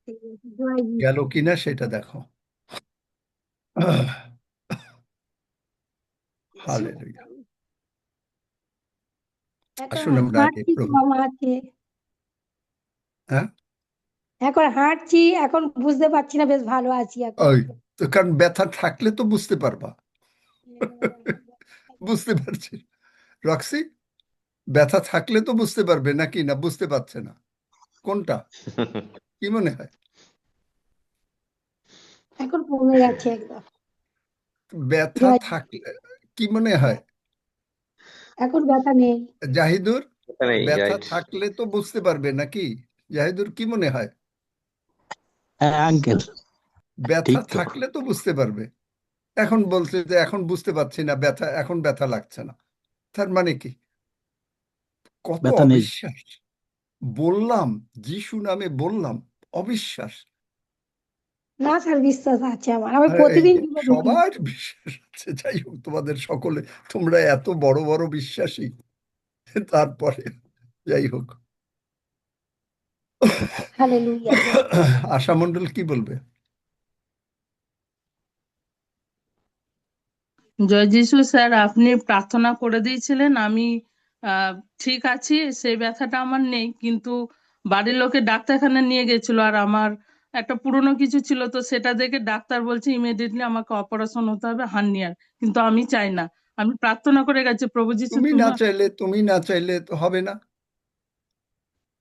ঠিক আছে, জয় গেল যিশু। কিনা সেটা দেখো। হালেলুয়া। এখন আসুন আমরা আগে হাঁটছি প্রভু। কম আছে। হ্যাঁ, এখন হাঁটছি, এখন বুঝতে পারছি না, বেশ ভালো আছি এখন। ওই তো, কারণ ব্যথা থাকলে তো বুঝতে পারবা। বুঝতে পারছি রক্সি, ব্যথা থাকলে তো বুঝতে পারবে নাকি, না বুঝতে পারছে না কোনটা, কি মনে হয়? এখন কমে গেছে একদম। ব্যথা জয় যিশু। থাকলে কি মনে হয়? এখন ব্যথা নেই। জাহিদুর, এখানেই ব্যথা রাইট। থাকলে তো বুঝতে পারবে নাকি? জাহিদুর, কি মনে হয়? হ্যাঁ আঙ্কেল, ব্যথা ঠিক তো। থাকলে তো বুঝতে পারবে। এখন বলছে যে এখন বুঝতে পারছি না, ব্যথা এখন ব্যথা লাগছে না, তার মানে কি? কত ব্যথা নেই। অবিশ্বাস! বললাম, যিশু নামে বললাম, অবিশ্বাস। না স্যার, বিশ্বাস আছে আমার, আমি আর এই প্রতিদিন যে জিমে ঢুকি। সবার বিশ্বাস আছে, যাই হোক, তোমাদের সকলে, তোমরা এত বড় বড় বিশ্বাসী, তারপরে যাই হোক। হালেলুয়া, জয় যিশু। আশা মণ্ডল কি বলবে? জয় যিশু স্যার, আপনি প্রার্থনা করে দিয়েছিলেন, আমি ঠিক আছি, সেই ব্যথাটা আমার নেই, কিন্তু বাড়ির লোকে ডাক্তারখানা নিয়ে গেছিল, আর আমার একটা পুরনো কিছু ছিল, তো সেটা দেখে ডাক্তার বলছে ইমিডিয়েটলি আমাকে অপারেশন হতে হবে হার্নিয়ার, কিন্তু আমি চাই না। আমি প্রার্থনা করে গেছি, প্রভু যিশু তুমি না চাইলে তো হবে না।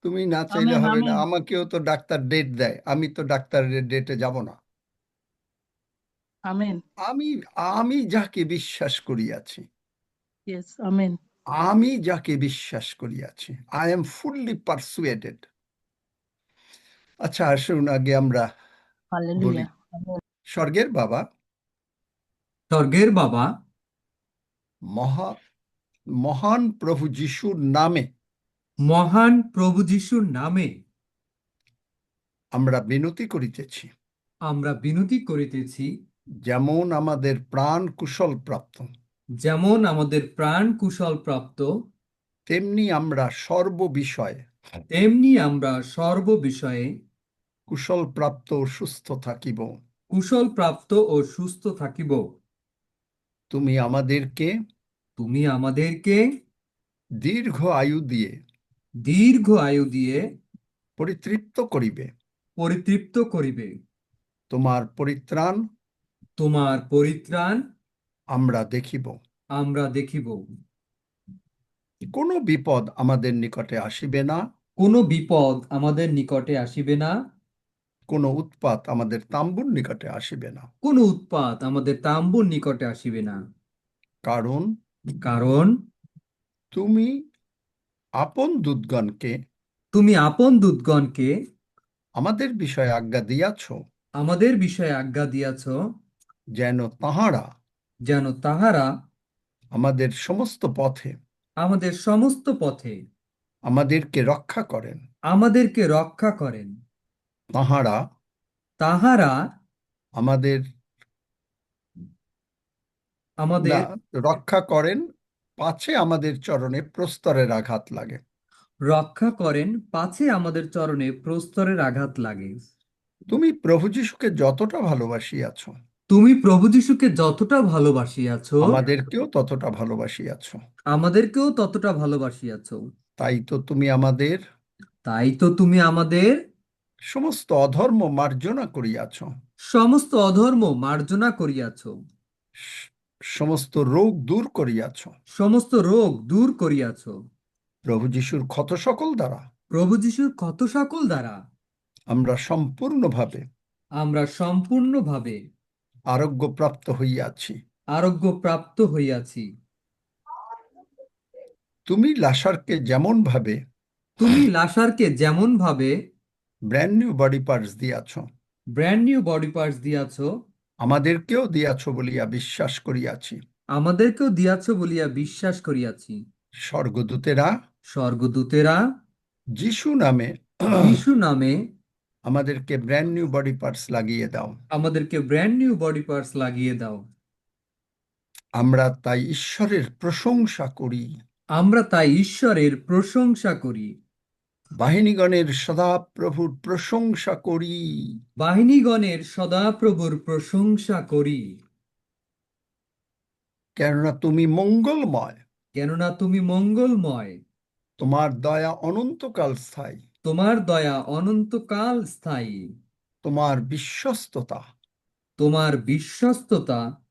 তুমি না চাইলে আমেন হবে না। আমেন আমাকেও তো ডাক্তার ডেট দেয়, আমি তো ডাক্তারের ডেটে যাব না। আমেন। আমি আমি যাকে বিশ্বাস করিয়াছি, ইয়েস, আমেন। আমি যাকে বিশ্বাস করিয়াছি, আই এম ফুললি পারসুয়েটেড। আচ্ছা, আসুন আগে আমরা বলি। হালেলুয়া। স্বর্গের বাবা, স্বর্গের বাবা, মহা মহান প্রভু যিশুর নামে মহান প্রভু যিশুর নামে আমরা বিনতি করিতেছি, আমরা বিনতি করিতেছি, যেমন আমাদের প্রাণ কুশল প্রাপ্ত, যেমন আমাদের প্রাণ কুশল প্রাপ্ত, তেমনি আমরা সর্ববিষয়ে তেমনি আমরা সর্ব বিষয়ে কুশল প্রাপ্ত ও সুস্থ থাকিব। কুশল প্রাপ্ত ও সুস্থ থাকিব। তুমি আমাদেরকে তুমি আমাদেরকে দীর্ঘ আয়ু দিয়ে দীর্ঘ আয়ু দিয়ে পরিতৃপ্ত করিবে। পরিতৃপ্ত করিবে। তোমার পরিত্রাণ তোমার পরিত্রাণ আমরা দেখিব। আমরা দেখিব। কোনো বিপদ আমাদের নিকটে আসিবে না, কোনো বিপদ আমাদের নিকটে আসিবে না, কোনো উৎপাত আমাদের তাম্বুর নিকটে আসিবে না। কোনো উৎপাত আমাদের তাম্বুর নিকটে আসিবে না। কারণ কারণ তুমি আপন দূতগণকে তুমি আপন দূতগণকে আমাদের বিষয়ে আজ্ঞা দিয়াছ, আমাদের বিষয়ে আজ্ঞা দিয়াছ, যেন তাহারা যেন তাহারা আমাদের সমস্ত পথে আমাদের সমস্ত পথে আমাদেরকে রক্ষা করেন। আমাদেরকে রক্ষা করেন। তাহারা তাহারা আমাদের না আমাদের রক্ষা করেন, পাছে আমাদের চরণে প্রস্তরের আঘাত লাগে। রক্ষা করেন, পাছে আমাদের চরণে প্রস্তরের আঘাত লাগে। তুমি প্রভু যীশুকে যতটা ভালোবাসিয়াছ, তুমি প্রভু যিশুকে যতটা ভালোবাসিয়াছ, আমাদেরকেও ততটা ভালোবাসিয়াছ। আমাদেরকেও ততটা ভালোবাসিয়াছ। তাই তো তুমি আমাদের তাই তো তুমি আমাদের সমস্ত অধর্ম মার্জনা করিয়াছ, সমস্ত অধর্ম মার্জনা করিয়াছ, সমস্ত রোগ দূর করিয়াছ। সমস্ত রোগ দূর করিয়াছ। প্রভু যিশুর ক্ষত সকল দ্বারা প্রভু যিশুর ক্ষত সকল দ্বারা আমরা সম্পূর্ণভাবে আমরা সম্পূর্ণভাবে আরোগ্যপ্রাপ্ত হইয়াছি। আরোগ্য প্রাপ্ত হইয়াছি। তুমি লাসারকে যেমন ভাবে তুমি লাসারকে যেমন ভাবে ব্র্যান্ড নিউ বডি পার্টস দিয়াছ, ব্র্যান্ড নিউ বডি পার্টস দিয়াছ, আমাদেরকেও দিয়াছ বলিয়া বিশ্বাস করিয়াছি। আমাদেরকেও দিয়াছ বলিয়া বিশ্বাস করিয়াছি। স্বর্গদূতেরা স্বর্গদূতেরা যিশু নামে যিশু নামে আমাদেরকে ব্র্যান্ড নিউ বডি পার্টস লাগিয়ে দাও। আমাদেরকে ব্র্যান্ড নিউ বডি পার্টস লাগিয়ে দাও। আমরা তাই ঈশ্বরের প্রশংসা করি। আমরা তাই ঈশ্বরের প্রশংসা করি। বাহিনীগণের সদাপ্রভুর প্রশংসা করি, বাহিনীগণের সদাপ্রভুর প্রশংসা করি, কেননা তুমি মঙ্গলময়, কেননা তুমি মঙ্গলময়, তোমার দয়া অনন্তকাল স্থায়ী, তোমার দয়া অনন্তকাল স্থায়ী, তোমার বিশ্বস্ততা তোমার বিশ্বস্ততা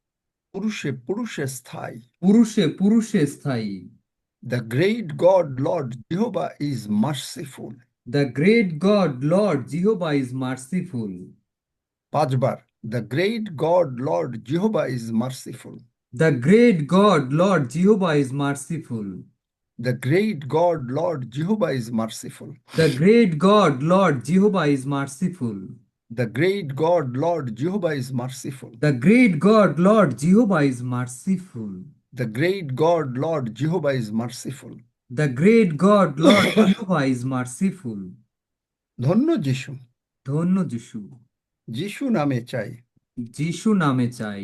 পুরুষে পুরুষে স্থায়ী। পুরুষে পুরুষে স্থায়ী। The great God, Lord Jehovah, is merciful. The great God, Lord Jehovah is merciful. পাঁচবার, The great God, Lord Jehovah is merciful. The great God, Lord Jehovah is merciful. The great God, Lord Jehovah is merciful. The great God, Lord Jehovah is merciful. The great God, Lord Jehovah is merciful. The great God, Lord Jehovah is merciful. The great God, Lord Jehovah is merciful. The great God, Lord Jehovah is merciful. ধন্য যিশু, ধন্য যিশু, যিশু নামে চাই, যিশু নামে চাই।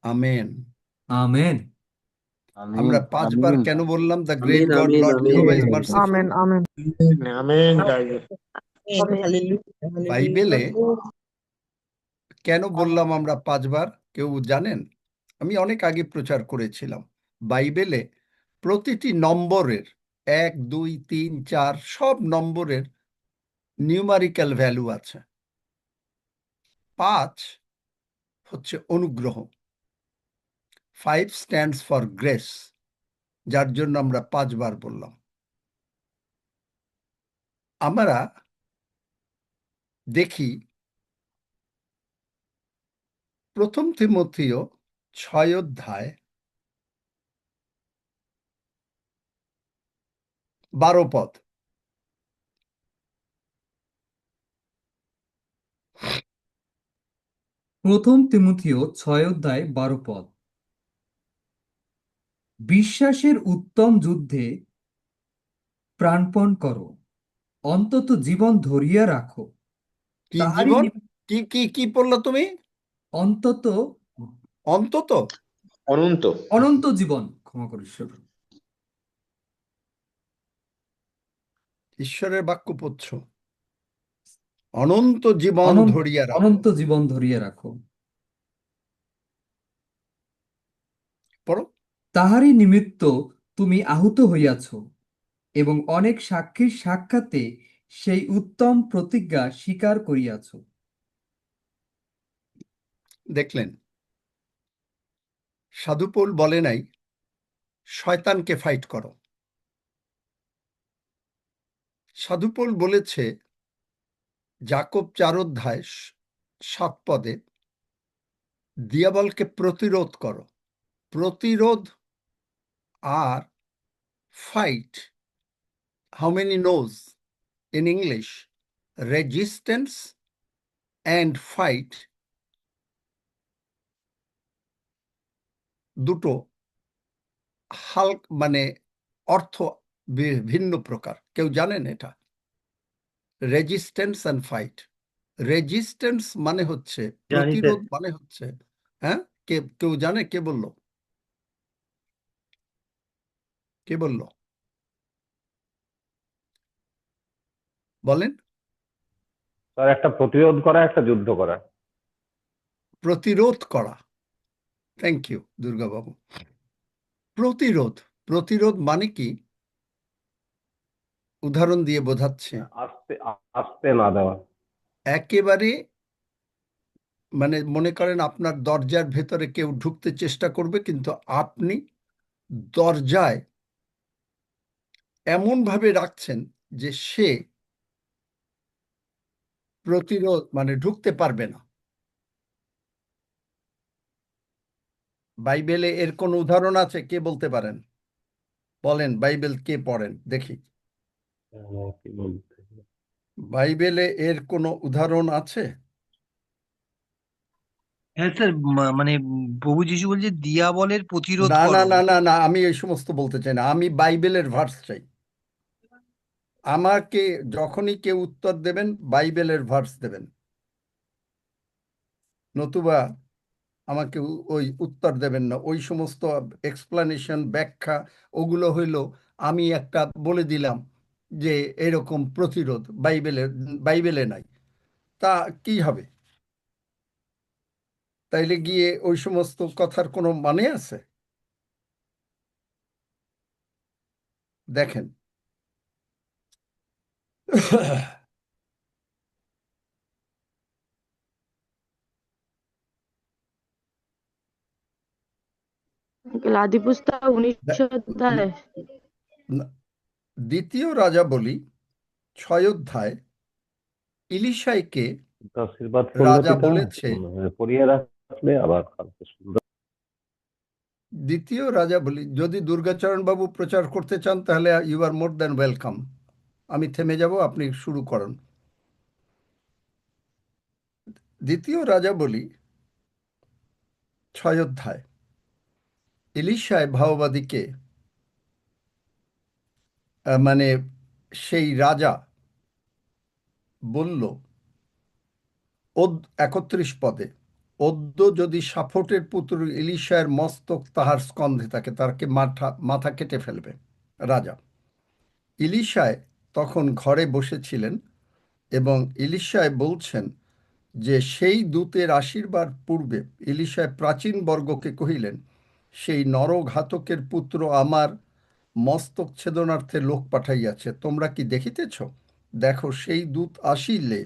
Amen. Amen. আমরা পাঁচবার আমিন। কেন বললাম the great God amen, Lord amen, Jehovah is amen. Merciful? Amen amen amen. বাইবেলে কেন বললাম আমরা পাঁচবার, কেউ জানেন? আমি অনেক আগে প্রচার করেছিলাম, বাইবেলে প্রতিটি নম্বরের 1, 2, 3, 4 সব নম্বরের নিউমারিক্যাল ভ্যালু আছে। 5 হচ্ছে অনুগ্রহ, 5 স্ট্যান্ডস ফর গ্রেস, যার জন্য আমরা পাঁচবার বললাম। আমরা দেখি প্রথম তিমথিও 6 অধ্যায় 12 পদ। প্রথম তিমথিও 6 অধ্যায় 12 পদ। বিশ্বাসের উত্তম যুদ্ধে প্রাণপণ করো, অন্তত জীবন ধরিয়া রাখো। কি তাহারই জীবন? নি- কি কি কি পড়লো তুমি? অন্তত অন্তত অনন্ত। অনন্ত জীবন, ক্ষমা করো ঈশ্বর। ঈশ্বরের বাক্য পড়ছ, অনন্ত জীবন অনন্ত ধরিয়া রাখো। অনন্ত জীবন ধরিয়া রাখো। পড়ো। তাহারই নিমিত্ত তুমি আহত হইয়াছ এবং অনেক সাক্ষীর সাক্ষাতে সেই উত্তম প্রতিজ্ঞা স্বীকার করিয়াছ। দেখলেন, সাধু পৌল বলে নাই শয়তানকে ফাইট করো। সাধু পৌল বলেছে যাকব 4 অধ্যায় 7 পদে, দিয়াবলকে প্রতিরোধ করো। প্রতিরোধ আর fight, how many knows in English? Resistance and fight দুটো মানে অর্থ ভিন্ন প্রকার। কেউ জানেন এটা? Resistance and fight. রেজিস্ট্যান্স মানে হচ্ছে প্রতিরোধ, মানে হচ্ছে, হ্যাঁ, কেউ জানে? কে বলল? কে বলল? বলেন। স্যার, একটা প্রতিরোধ করা, একটা যুদ্ধ করা। প্রতিরোধ করা। Thank you Durgababu. প্রতিরোধ, প্রতিরোধ মানে কি? উদাহরণ দিয়ে বোঝাচ্ছে। আসতে আসতে না দেওয়া। একেবারে মানে মনে করেন আপনার দরজার ভেতরে কেউ ঢুকতে চেষ্টা করবে, কিন্তু আপনি দরজায় এমন ভাবে রাখছেন যে সে প্রতিরোধ মানে ঢুকতে পারবে না। বাইবেলে এর কোন উদাহরণ আছে? কে বলতে পারেন? বলেন, বাইবেল কে পড়েন দেখি। কি বলতে? বাইবেলে এর কোন উদাহরণ আছে? হ্যাঁ স্যার, মানে প্রভু যিশু বলছে দিয়াবলের প্রতিরোধ না না করো। না না না, আমি এই সমস্ত বলতে চাই না, আমি বাইবেলের ভার্স চাই। আমাকে যখনই কেউ উত্তর দেবেন বাইবেলের ভার্স দেবেন, নতুবা আমাকে ওই উত্তর দেবেন না। ওই সমস্ত এক্সপ্লানেশন, ব্যাখ্যা, ওগুলো হইল আমি একটা বলে দিলাম যে এরকম প্রতিরোধ বাইবেলে নাই, তা কি হবে? তাইলে গিয়ে ওই সমস্ত কথার কোনো মানে আছে? দেখেন, আঙ্কেল আদি পুস্তক 19 অধ্যায়। দ্বিতীয় রাজাবলী 6 অধ্যায় ইলিশাইকে তো আশীর্বাদ করলে রাজা পিতা বলেছে, পড়িয়ে রাখলে আবার কালকে সুন্দর। দ্বিতীয় রাজাবলী, যদি দুর্গাচরণ বাবু প্রচার করতে চান তাহলে you are more than welcome. আমি থেমে যাব, আপনি শুরু করুন। দ্বিতীয় রাজাবলী 6 অধ্যায় এলিশায় ভাওবাদীকে মানে সেই রাজা বলল 31 পদে, অদ্য যদি সাফটের পুত্র এলিশায়ের মস্তক তাহার স্কন্ধে থাকে, তাকে মাথা কেটে ফেলবে রাজা। এলিশায় তখন ঘরে বসেছিলেন এবং এলিশায় বলছেন যে সেই দূতের আশীর্বাদ পূর্বে এলিশায় প্রাচীন বর্গকে কহিলেন, সেই নরঘাতকের পুত্র আমার মস্তক ছেদনার্থে লোক পাঠাইয়াছে, তোমরা কি দেখিতেছ? দেখো, সেই দূত আসিলে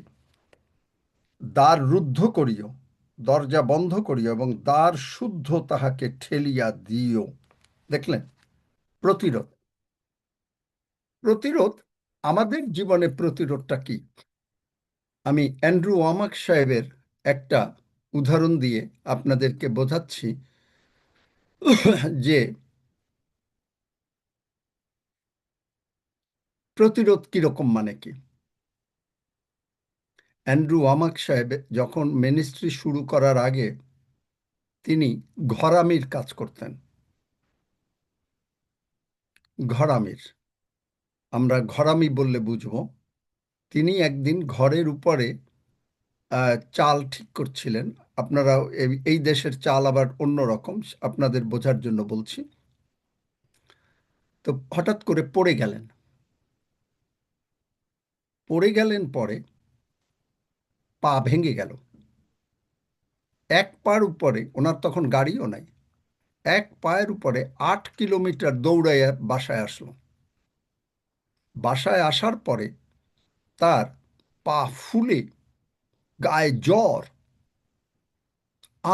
দ্বার রুদ্ধ করিও, দরজা বন্ধ করিও এবং দ্বার শুদ্ধ তাহাকে ঠেলিয়া দিও। দেখলেন, প্রতিরোধ। প্রতিরোধ, আমাদের জীবনে প্রতিরোধটা কি? আমি অ্যান্ড্রু ওয়ামাক সাহেবের একটা উদাহরণ দিয়ে আপনাদেরকে বোঝাচ্ছি যে প্রতিরোধ কিরকম, মানে কি। অ্যান্ড্রু ওয়ামাক সাহেব যখন মিনিস্ট্রি শুরু করার আগে তিনি ঘরামির কাজ করতেন। ঘরামির, আমরা ঘরামি বললে বুঝবো। তিনি একদিন ঘরের উপরে চাল ঠিক করছিলেন। আপনারা এই দেশের চাল আবার অন্যরকম, আপনাদের বোঝার জন্য বলছি। তো হঠাৎ করে পড়ে গেলেন। পরে পা ভেঙে গেল। এক পার উপরে, ওনার তখন গাড়িও নাই, এক পায়ের উপরে 8 কিলোমিটার দৌড়াইয়া বাসায় আসলো। বাসায় আসার পরে তার পা ফুলে গায়ে জ্বর,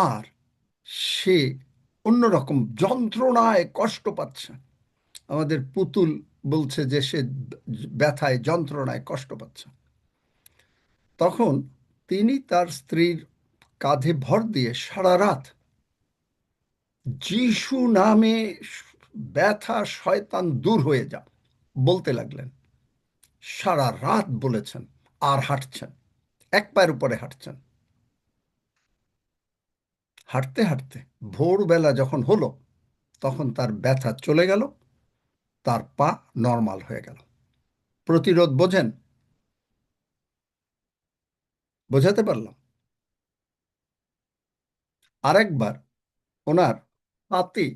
আর সে অন্যরকম যন্ত্রণায় কষ্ট পাচ্ছে। আমাদের পুতুল বলছে যে সে ব্যথায় যন্ত্রণায় কষ্ট পাচ্ছে। তখন তিনি তার স্ত্রীর কাঁধে ভর দিয়ে সারা রাত যিশু নামে ব্যথা শয়তান দূর হয়ে যা বলতে লাগলেন। সারা রাত বলেছেন, আর হাঁটছেন, এক পায়ের উপরে হাঁটছেন। হাঁটতে হাঁটতে ভোরবেলা যখন হলো, তখন তার ব্যথা চলে গেল, তার পা নর্মাল হয়ে গেল। প্রতিরোধ বোঝেন? বোঝাতে পারলাম? আরেকবার ওনার হাতে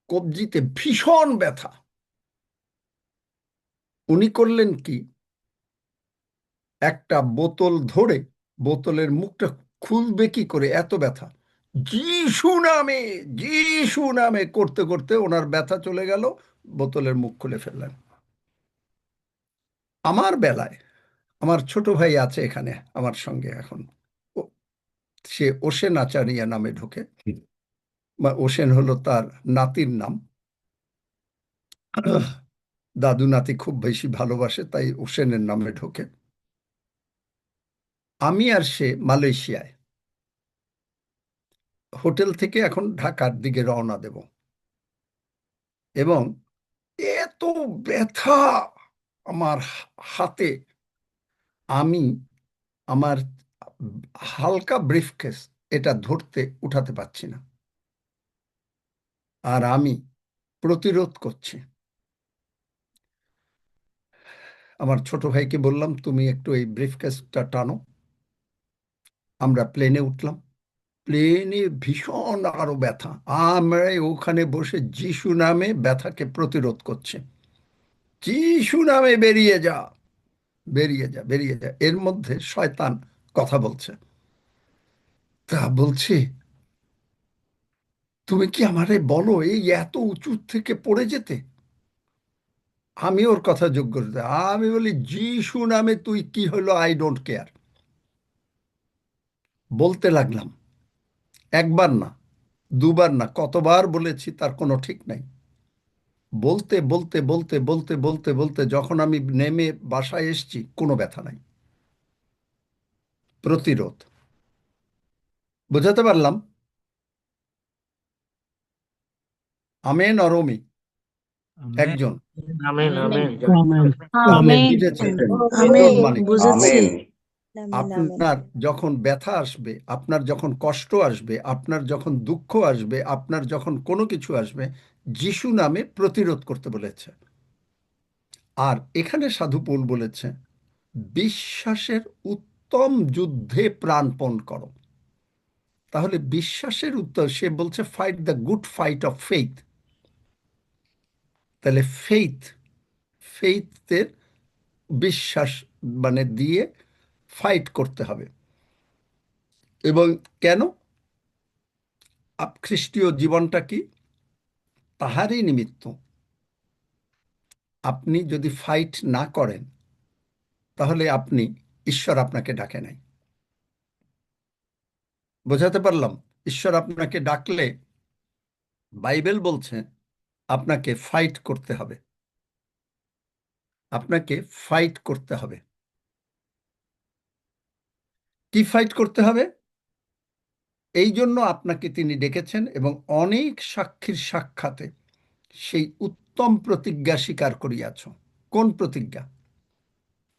কবজিতে ভীষণ ব্যথা। উনি করলেন কি, একটা বোতল ধরে বোতলের মুখটা খুলবে কি করে, এত ব্যথা, যিশু নামে যিশু নামে করতে করতে ওনার ব্যথা চলে গেল, বোতলের মুখ খুলে ফেললেন। আমার বেলায়, আমার ছোট ভাই আছে এখানে আমার সঙ্গে এখন, সে ওসেন আচারিয়া নামে ঢোকে, বা ওসেন হলো তার নাতির নাম। দাদু নাতি খুব বেশি ভালোবাসে, তাই ওসেনের নামে ঢোকে। আমি আর সে মালয়েশিয়ায়, হোটেল থেকে এখন ঢাকার দিকে রওনা দেব, এবং এত ব্যথা আমার হাতে, আমি আমার হালকা ব্রিফকেস এটা ধরতে উঠাতে পারছি না, আর আমি প্রতিরোধ করছি। আমার ছোট ভাইকে বললাম, তুমি একটু এই ব্রিফকেসটা টানো। আমরা প্লেনে উঠলাম। প্লেনে ভীষণ আরো ব্যথা, আমরা ওখানে বসে যিশু নামে ব্যথাকে প্রতিরোধ করছে। যিশু নামে বেরিয়ে যা, বেরিয়ে যা, বেরিয়ে যা। এর মধ্যে শয়তান কথা বলছে। তা বলছি, তুমি কি আমারে বলো এই এত উঁচু থেকে পড়ে যেতে? আমি ওর কথা যোগ্য করতে, আমি বলি যিশু নামে তুই কি হলো, আই ডোন্ট কেয়ার। বলতে লাগলাম, একবার না, দুবার না, কতবার বলেছি তার কোনো ঠিক নাই। বলতে বলতে বলতে বলতে বলতে বলতে যখন আমি নেমে বাসায় এসেছি, কোনো ব্যথা নাই। প্রতিরোধ। বোঝাতে পারলাম? আমেন অরমি একজন আমেন আমেন আমেন আমেন বুঝেছেন? আমেন এর মানে কি? বুঝেছি আপনার যখন ব্যথা আসবে, আপনার যখন কষ্ট আসবে, আপনার যখন দুঃখ আসবে, আপনার যখন কোনো কিছু আসবে, যিশু নামে প্রতিরোধ করতে বলেছে। আর এখানে সাধু পৌল বলেছে, বিশ্বাসের উত্তম যুদ্ধে প্রাণপণ করো। তাহলে বিশ্বাসের উত্তর, সে বলছে fight the good fight of faith. তাহলে ফেইথের বিশ্বাস মানে দিয়ে ফাইট করতে হবে। এবং কেন? খ্রিস্টীয় জীবনটা কি? তাহারই নিমিত্ত। আপনি যদি ফাইট না করেন, তাহলে ঈশ্বর আপনাকে ডাকে নাই। বোঝাতে পারলাম? ঈশ্বর আপনাকে ডাকলে বাইবেল বলছে আপনাকে ফাইট করতে হবে, আপনাকে ফাইট করতে হবে। কি ফাইট করতে হবে? এই জন্য আপনাকে তিনি ডেকেছেন এবং অনেক সাক্ষীর সাক্ষাতে সেই উত্তম প্রতিজ্ঞা স্বীকার করিয়াছ। কোন প্রতিজ্ঞা?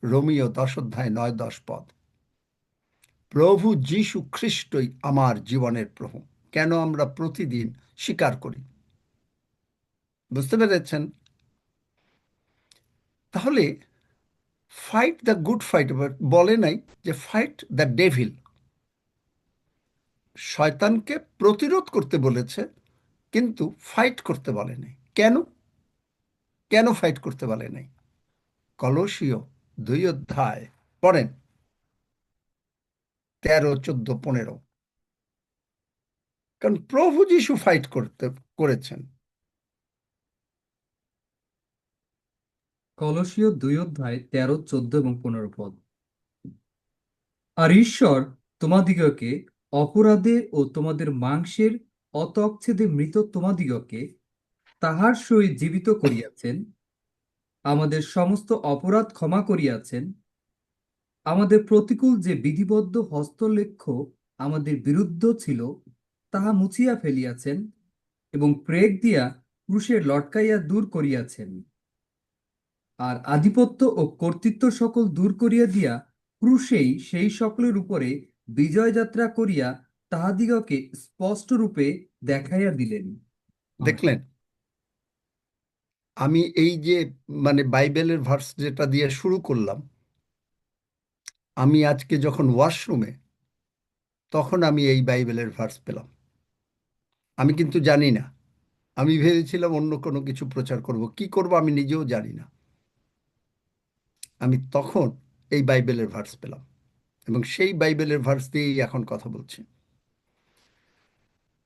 রোমীয় 10:9-10 প্রভু যীশু খ্রিস্টই আমার জীবনের প্রভু। কেন আমরা প্রতিদিন স্বীকার করি? বুঝতে পেরেছেন? তাহলে ফাইট দ্য গুড ফাইট বলে নাই যে ফাইট দ্য ডেভিল। শয়তানকে প্রতিরোধ করতে বলেছে, কিন্তু ফাইট করতে বলে নাই। কেন? কেন ফাইট করতে বলে নাই? কলসীয় 2 পড়েন, 13, 14, 15। কারণ প্রভু যীশু ফাইট করেছেন। কলসীয় 2:13, 14 এবং 15 পদ। আর ঈশ্বর তোমাদিগকে অপরাধে ও তোমাদের মাংসের অতচ্ছেদে মৃত তোমাদিগকে তাহার সহিত জীবিত করিয়াছেন, আমাদের সমস্ত অপরাধ ক্ষমা করিয়াছেন, আমাদের প্রতিকূল যে বিধিবদ্ধ হস্তলেখ্য আমাদের বিরুদ্ধ ছিল তাহা মুছিয়া ফেলিয়াছেন এবং প্রেগ দিয়া ক্রুশে লটকাইয়া দূর করিয়াছেন। আর আধিপত্য ও কর্তৃত্ব সকল দূর করিয়া দিয়া ক্রুশেই সেই সকলের উপরে বিজয় যাত্রা করিয়া তাহাদিগকে স্পষ্ট রূপে দেখাইয়া দিলেন। দেখলেন? আমি এই যে মানে বাইবেলের ভার্স যেটা দিয়ে শুরু করলাম, আমি আজকে যখন ওয়াশরুমে, তখন আমি এই বাইবেলের ভার্স পেলাম। আমি কিন্তু জানি না, আমি ভেবেছিলাম অন্য কোনো কিছু প্রচার করব, কি করব আমি নিজেও জানি না। আমি তখন এই বাইবেলের ভার্স পেলাম এবং সেই বাইবেলের ভার্স দিয়েই এখন কথা বলছি।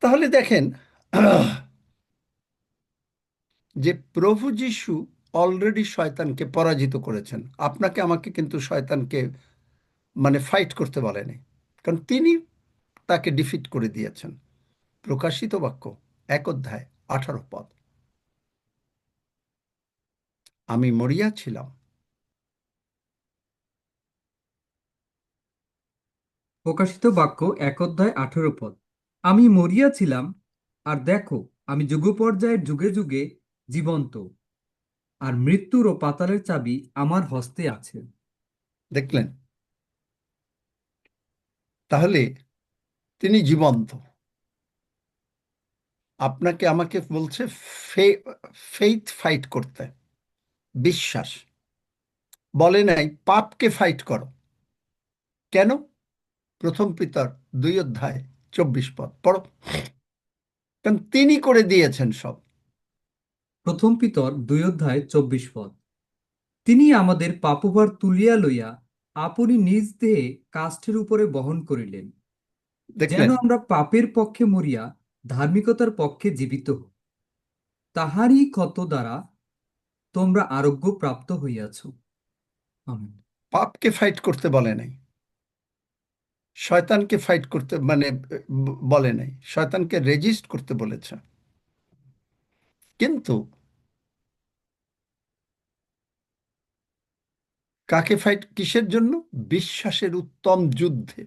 তাহলে দেখেন যে প্রভু যীশু অলরেডি শয়তানকে পরাজিত করেছেন। আপনাকে আমাকে কিন্তু শয়তানকে মানে ফাইট করতে বলেনি, কারণ তিনি তাকে ডিফিট করে দিয়েছেন। প্রকাশিত বাক্য 1:18 আমি মরিয়া ছিলাম। প্রকাশিত বাক্য 1:18 আমি মরিয়া ছিলাম, আর দেখো আমি যুগ পর্যায়ের যুগে যুগে জীবন্ত, আর মৃত্যুর ও পাতালের চাবি আমার হস্তে আছে। দেখলেন? তাহলে তিনি জীবন্ত। আপনাকে আমাকে বলছে ফেইথ ফাইট করতে, বিশ্বাস। বলে নাই পাপকে ফাইট করো। কেন? 1 পিতর 2:24 পড়ো। কারণ তিনি করে দিয়েছেন সব। 1 পিতর 2:24 তিনি আমাদের পাপভার তুলিয়া লইয়া আপনি নিজ দেহে কাষ্ঠের উপরে বহন করিলেন, যেন দেখলেন? আমরা পাপের পক্ষে মরিয়া ধার্মিকতার পক্ষে জীবিত হই। তাহারই ক্ষত দ্বারা তোমরা আরোগ্য প্রাপ্ত হইয়াছ। আমেন। পাপকে ফাইট করতে বলে নাই, শয়তানকে ফাইট করতে মানে বলে নাই, শয়তানকে রেজিস্ট করতে বলেছে। কিন্তু কাকে ফাইট, কিসের জন্য? বিশ্বাসের উত্তম যুদ্ধে।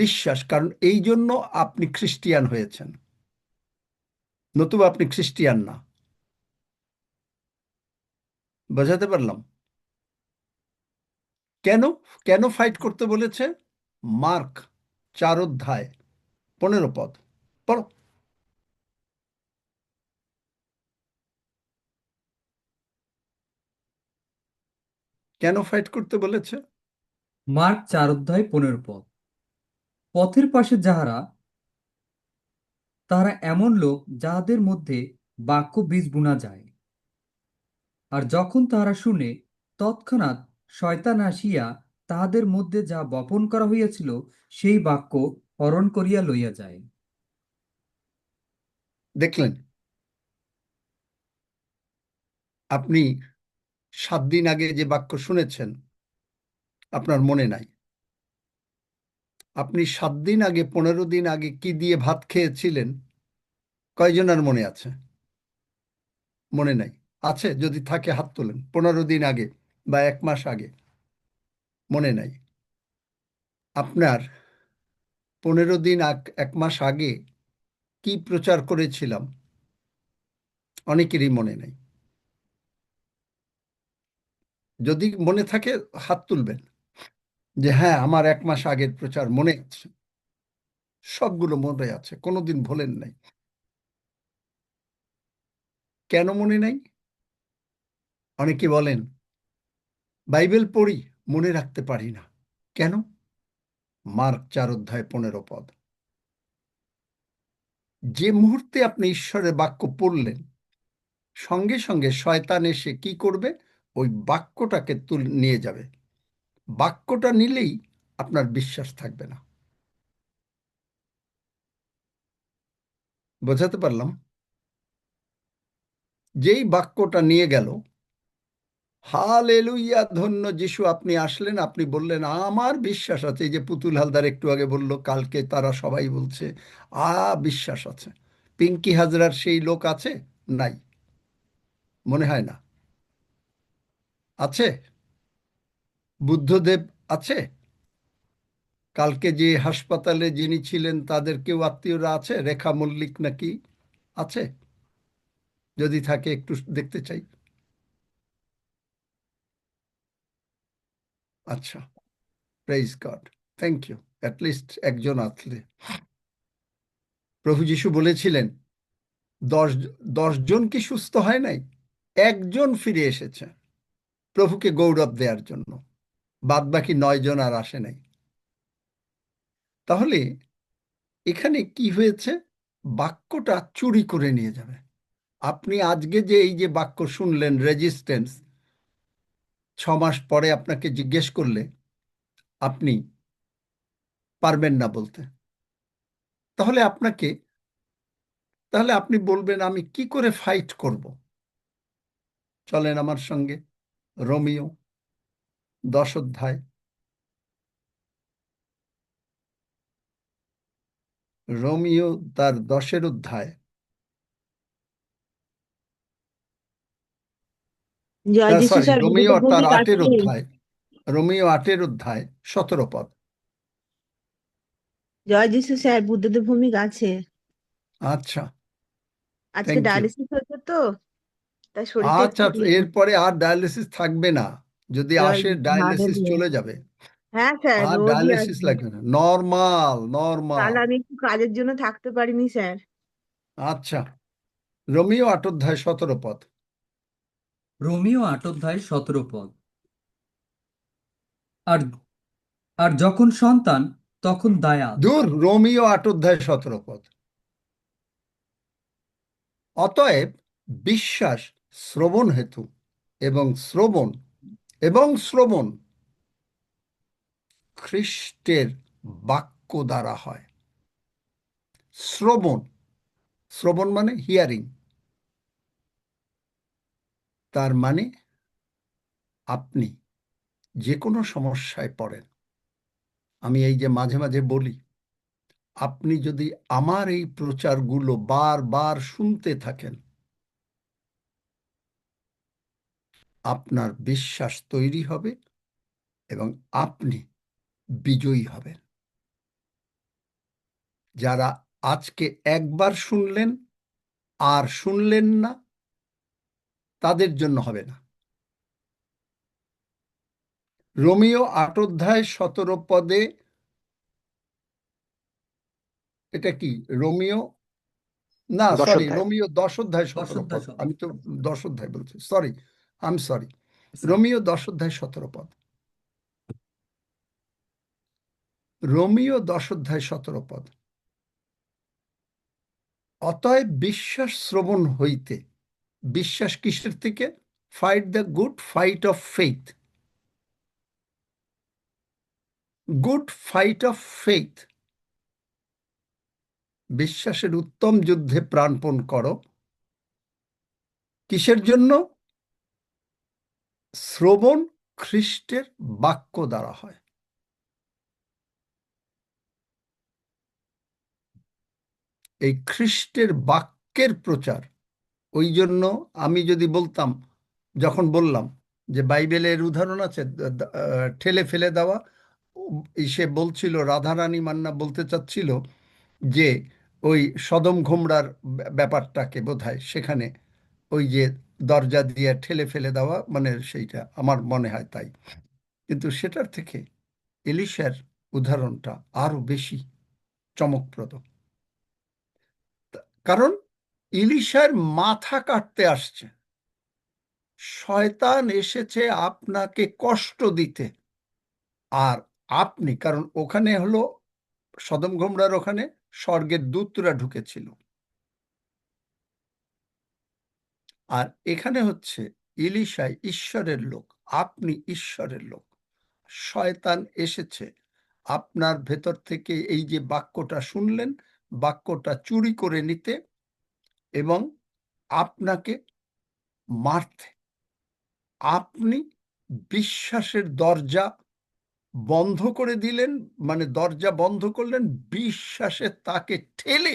বিশ্বাস, কারণ এই জন্য আপনি খ্রিস্টিয়ান হয়েছেন, নতুবা আপনি খ্রিস্টিয়ান না। বোঝাতে পারলাম? কেন কেন ফাইট করতে বলেছে? মার্ক 4 অধ্যায় 15 পদ পড়ো। কেন ফাইট করতে বলেছে? মার্ক 4 অধ্যায় 15 পদ। পথের পাশে তাহারা এমন লোক যাহাদের মধ্যে বাক্য বীজ বুনা যায়, আর যখন তাহারা শুনে, তৎক্ষণাৎ শয়তান আসিয়া তাহাদের মধ্যে যা বপন করা হইয়াছিল সেই বাক্য হরণ করিয়া লইয়া যায়। দেখলেন? আপনি 7 দিন আগে যে বাক্য শুনেছেন আপনার মনে নাই। আপনি 7 দিন আগে, 15 দিন আগে কি দিয়ে ভাত খেয়েছিলেন কয়জনের মনে আছে? মনে নাই? আছে? যদি থাকে হাত তোলেন। 15 দিন আগে বা 1 মাস আগে মনে নাই? আপনার 15 দিন 1 মাস আগে কি প্রচার করেছিলাম অনেকেরই মনে নেই। যদি মনে থাকে হাত তুলবেন যে হ্যাঁ, আমার 1 মাস আগের প্রচার মনে আছে। সবগুলো মনে আছে, কোনোদিন ভোলেন নাই। কেন মনে নাই? অনেকে বলেন বাইবেল পড়ি, মনে রাখতে পারি না। কেন? মার্ক 4 অধ্যায় 15 পদ। যে মুহূর্তে আপনি ঈশ্বরের বাক্য পড়লেন, সঙ্গে সঙ্গে শয়তান এসে কি করবে? ওই বাক্যটাকে নিয়ে যাবে। বাক্যটা নিলেই আপনার বিশ্বাস থাকবে না। বোঝাতে পারলাম? যেই বাক্যটা নিয়ে গেল, হালেলুইয়া, ধন্য যিশু, আপনি আসলেন, আপনি বললেন আমার বিশ্বাস আছে। এই যে পুতুল হালদার একটু আগে বলল, কালকে তারা সবাই বলছে বিশ্বাস আছে। পিঙ্কি হাজরার সেই লোক আছে? নাই, মনে হয় না। আছে? বুদ্ধদেব আছে? কালকে যে হাসপাতালে যিনি ছিলেন তাদের কেউ আত্মীয়রা আছে? রেখা মল্লিক নাকি আছে? যদি থাকে একটু দেখতে চাই। আচ্ছা, praise God, thank you, at least একজন আসলে। প্রভু যিশু বলেছিলেন 10 জন কি সুস্থ হয় নাই? একজন ফিরে এসেছে প্রভুকে গৌরব দেওয়ার জন্য, বাদ বাকি 9 জন আর আসে নাই। তাহলে এখানে কি হয়েছে? বাক্যটা চুরি করে নিয়ে যাবে। আপনি আজকে যে এই যে বাক্য শুনলেন, রেজিস্ট্যান্স, 6 মাস পরে আপনাকে জিজ্ঞেস করলে আপনি পারবেন না বলতে। তাহলে আপনি বলবেন আমি কি করে ফাইট করব? চলেন আমার সঙ্গে রোমিও 10 অধ্যায়, রোমিও তার 10 অধ্যায়, জয় যিশু সরি, স্যার, রোমিও তার ভূমিকা 8 আছে। অধ্যায়, রোমিও 8 অধ্যায় 17 পদ। জয় যিশু স্যার, বুদ্ধদেব ভূমিকা আছে। আচ্ছা, আজকে থ্যাংক ইউ। ডায়ালিসিস হচ্ছে তো, তাই শরীরটা আচ্ছা, একটু এরপরে আর ডায়ালিসিস থাকবে না। যদি জয় আসে যিশু, ডায়ালিসিস হালেলুয়া। চলে যাবে। হ্যাঁ স্যার, আর রোজই ডায়ালিসিস আসবে। লাগবে না, নর্মাল কাল নর্মাল। আমি একটু কাজের জন্য থাকতে পারিনি স্যার। আচ্ছা, রোমিও 8 অধ্যায় 17 পদ। রোমিও 8 অধ্যায় 17 পদ। আর আর যখন সন্তান, তখন দায়াদ। দূর, রোমিও 8 অধ্যায় 17 পদ। অতএব বিশ্বাস শ্রবণ হেতু, এবং শ্রবণ এবং শ্রবণ খ্রিস্টের বাক্য দ্বারা হয়। শ্রবণ, শ্রবণ মানে হিয়ারিং। তার মানে আপনি যে কোনো সমস্যায় পড়েন, আমি এই যে মাঝে মাঝে বলি, আপনি যদি আমার এই প্রচারগুলো বারবার শুনতে থাকেন, আপনার বিশ্বাস তৈরি হবে এবং আপনি বিজয়ী হবেন। যারা আজকে একবার শুনলেন আর শুনলেন না, তাদের জন্য হবে না। রোমিও 8 অধ্যায় 17 পদে, এটা কি রোমিও, না 10 সরি, অধ্যায়। রোমিও 10 অধ্যায় 17 পদ। আমি তো 10 অধ্যায় বলছি, সরি, সরি। রোমিও 10 অধ্যায় 17 পদ। রোমিও 10 অধ্যায় 17 পদ। অতএব বিশ্বাস শ্রবণ হইতে, বিশ্বাস কিসের থেকে? Fight the good fight of faith. Good fight of faith, বিশ্বাসের উত্তম যুদ্ধে প্রাণপণ করো। কিসের জন্য? শ্রবণ খ্রিস্টের বাক্য দ্বারা হয়। এই খ্রিস্টের বাক্যের প্রচার। ওই জন্য আমি যদি বলতাম, যখন বললাম যে বাইবেলের উদাহরণ আছে ঠেলে ফেলে দেওয়া, সে বলছিল, রাধারানী মান্না বলতে চাচ্ছিল যে ওই সদম ঘোমরার ব্যাপারটাকে বোধহয় সেখানে ওই যে দরজা দিয়ে ঠেলে ফেলে দেওয়া, মানে সেইটা আমার মনে হয় তাই। কিন্তু সেটার থেকে এলিশার উদাহরণটা আরো বেশি চমকপ্রদ। কারণ এলিশার মাথা কাটতে আসছে, শয়তান এসেছে আপনাকে কষ্ট দিতে। আর আপনি, কারণ ওখানে হলো সদম গমরার ওখানে স্বর্গের দূতরা ঢুকেছিল, আর এখানে হচ্ছে এলিশা ঈশ্বরের লোক, আপনি ঈশ্বরের লোক। শয়তান এসেছে আপনার ভেতর থেকে এই যে বাক্যটা শুনলেন, বাক্যটা চুরি করে নিতে এবং আপনাকে মারতে। আপনি বিশ্বাসের দরজা বন্ধ করে দিলেন, মানে দরজা বন্ধ করলেন, বিশ্বাসে তাকে ঠেলে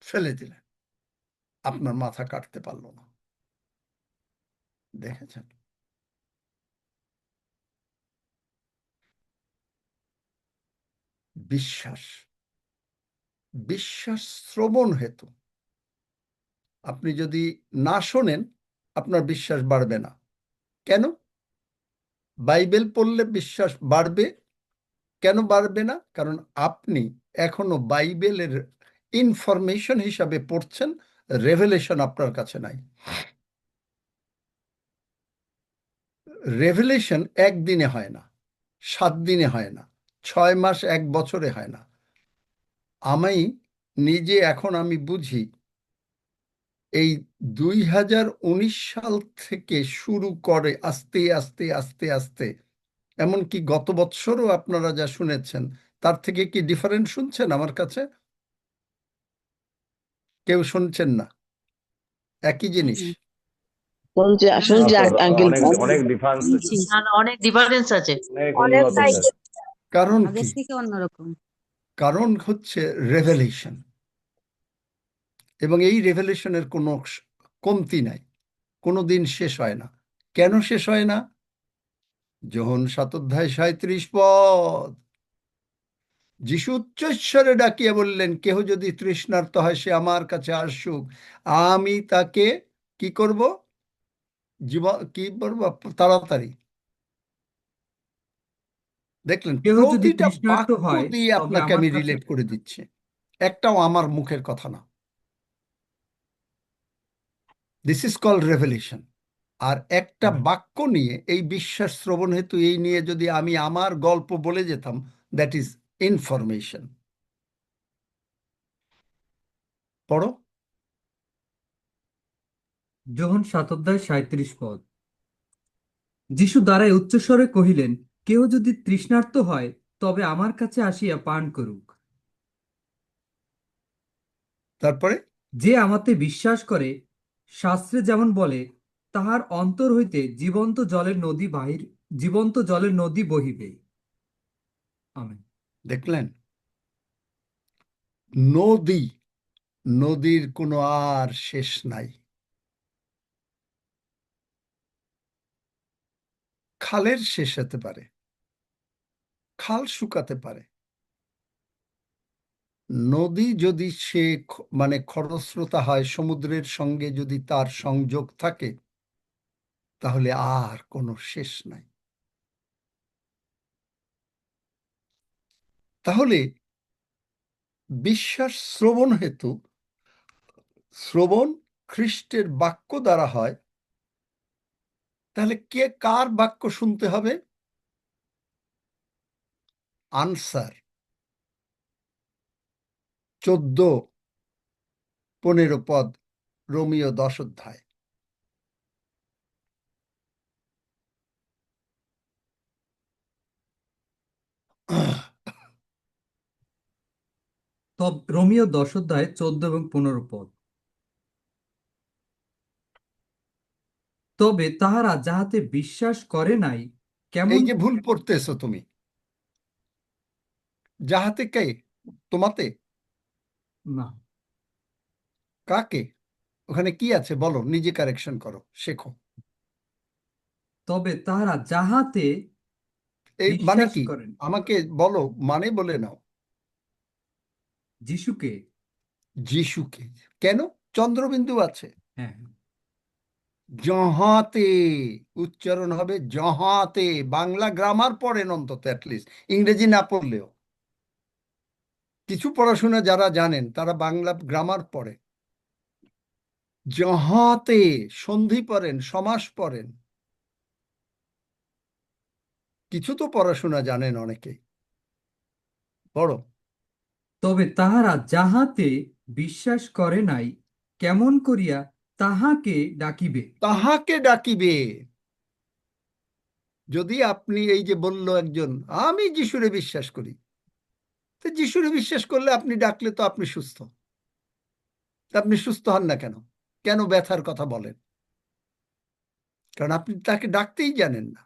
ফেলে দিলেন, আপনার মাথা কাটতে পারল না। দেখেছেন? বিশ্বাস, বিশ্বাস শ্রবণ হেতু। আপনি যদি না শোনেন, আপনার বিশ্বাস বাড়বে না। কেন? বাইবেল পড়লে বিশ্বাস বাড়বে। কেন বাড়বে না? কারণ আপনি এখনো বাইবেলের ইনফরমেশন হিসাবে পড়ছেন, রেভেলেশন আপনার কাছে নাই। রেভেলেশন একদিনে হয় না, 7 দিনে হয় না, 6 মাস 1 বছরে হয় না। আমি নিজে এখন আমি বুঝি, এই 2019 সাল থেকে শুরু করে আস্তে আস্তে আস্তে আস্তে, এমনকি গত বছরও আপনারা যা শুনেছেন তার থেকে কি ডিফারেন্ট শুনছেন আমার কাছে? কেউ শুনছেন না? একই জিনিস। শুনছি না শুনছি স্যার, আঙ্কেল। অনেক ডিফারেন্স আছে, অনেক ডিফারেন্স আছে। অনেক উন্নত স্যার। কারণ আগের কি? থেকে অন্যরকম। কারণ হচ্ছে রেভেলেশন, এবং এই রেভেলেশনের কোনো কমতি নাই, কোনো দিন শেষ হয় না। কেন শেষ হয় না? যোহন 7 অধ্যায় 37 পদ, যিশু উচ্চস্বরে ডাকিয়া বললেন, কেহ যদি তৃষ্ণার্ত হয় সে আমার কাছে আসুক, আমি তাকে কি করব? কি বলবো তাড়াতাড়ি। দেখলেন, কেহ যদি প্রতিটা তৃষ্ণার্ত বাক্য হয় দিয়ে তবে আপনাকে আমার আমি কাছে রিলেট করে দিচ্ছি, একটাও আমার মুখের কথা না। This is called revelation. আর একটা বাক্য নিয়ে, এই বিশ্বাস শ্রবণ হেতু, এই নিয়ে যদি আমি আমার গল্প বলে যেতাম, দ্যাট ইজ ইনফরমেশন। পড়ো। যোহন 7:37 যীশু দাঁড়ায় উচ্চস্বরে কহিলেন, কেহ যদি তৃষ্ণার্ত হয় তবে আমার কাছে আসিয়া পান করুক। তারপরে যে আমাতে বিশ্বাস করে, শাস্ত্রে যেমন বলে, তাহার অন্তর হইতে জীবন্ত জলের নদী বহিবে। আমেন। দেখলেন, নদী, নদীর কোনো আর শেষ নাই। খালের শেষ হতে পারে, খাল শুকাতে পারে, নদী যদি সে মানে খরস্রোতা হয়, সমুদ্রের সঙ্গে যদি তার সংযোগ থাকে, তাহলে আর কোনো শেষ নাই। তাহলে বিশ্বাস শ্রবণ হেতু, শ্রবণ খ্রিস্টের বাক্য দ্বারা হয়, তাহলে কে কার বাক্য শুনতে হবে? আনসার 14-15 পদ, রোমীয় 10 অধ্যায়। রোমীয় 10:14-15 তবে তাহারা যাহাতে বিশ্বাস করে নাই, কেমন এই যে ভুল পড়তেছো তুমি, যাহাতে কে? তোমাতে? না, কাকে? ওখানে কি আছে বলো, নিজে কারেকশন করো, শেখো। তবে তাহারা যাহাতে এই মানে বিশ্বাস কি? করেন আমাকে বলো, মানে বলে নাও। যিশুকে। যিশুকে। কেন? চন্দ্রবিন্দু আছে। হ্যাঁ, যাহাতে উচ্চারণ হবে, যাহাতে। বাংলা গ্রামার পড়েন অন্তত, অ্যাটলিস্ট ইংরেজি না পড়লেও। কিছু পড়াশোনা যারা জানেন তারা বাংলা গ্রামার পড়ে। যাহাতে সন্ধি পড়েন, সমাস পড়েন। কিছু তো পড়াশোনা জানেন অনেকে, পড়ো। তবে তাহারা যাহাতে বিশ্বাস করে নাই, কেমন করিয়া তাহাকে ডাকিবে? তাহাকে ডাকিবে। যদি আপনি এই যে বলল একজন, আমি যিশুরে বিশ্বাস করি, তো যিশুরে বিশ্বাস করলে আপনি ডাকলে তো আপনি সুস্থ। তা আপনি সুস্থ হন না কেন? কেন ব্যথার কথা বলেন? কারণ আপনি তাকে ডাকতেই জানেন না।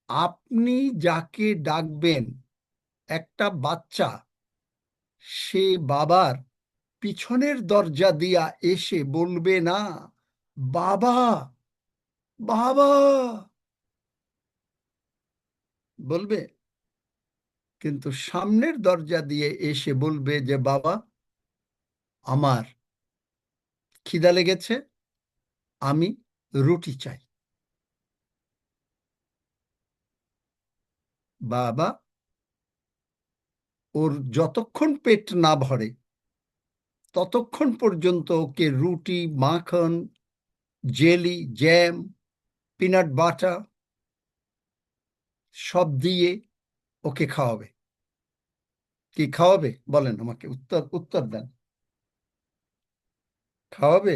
আপনি যাকে ডাকবেন, একটা বাচ্চা সে বাবার পিছনের দরজা দিয়া এসে বলবে না, বাবা বাবা, বলবে? কিন্তু সামনের দরজা দিয়ে এসে বলবে যে, বাবা আমার খিদা লেগেছে, আমি রুটি চাই। বাবা ওর যতক্ষণ পেট না ভরে ততক্ষণ পর্যন্ত ওকে রুটি, মাখন, জেলি, জ্যাম, পিনাট বাটার সব দিয়ে ওকে খাওয়াবে। কি খাওয়াবে বলেন আমাকে, উত্তর দেন। খাওয়াবে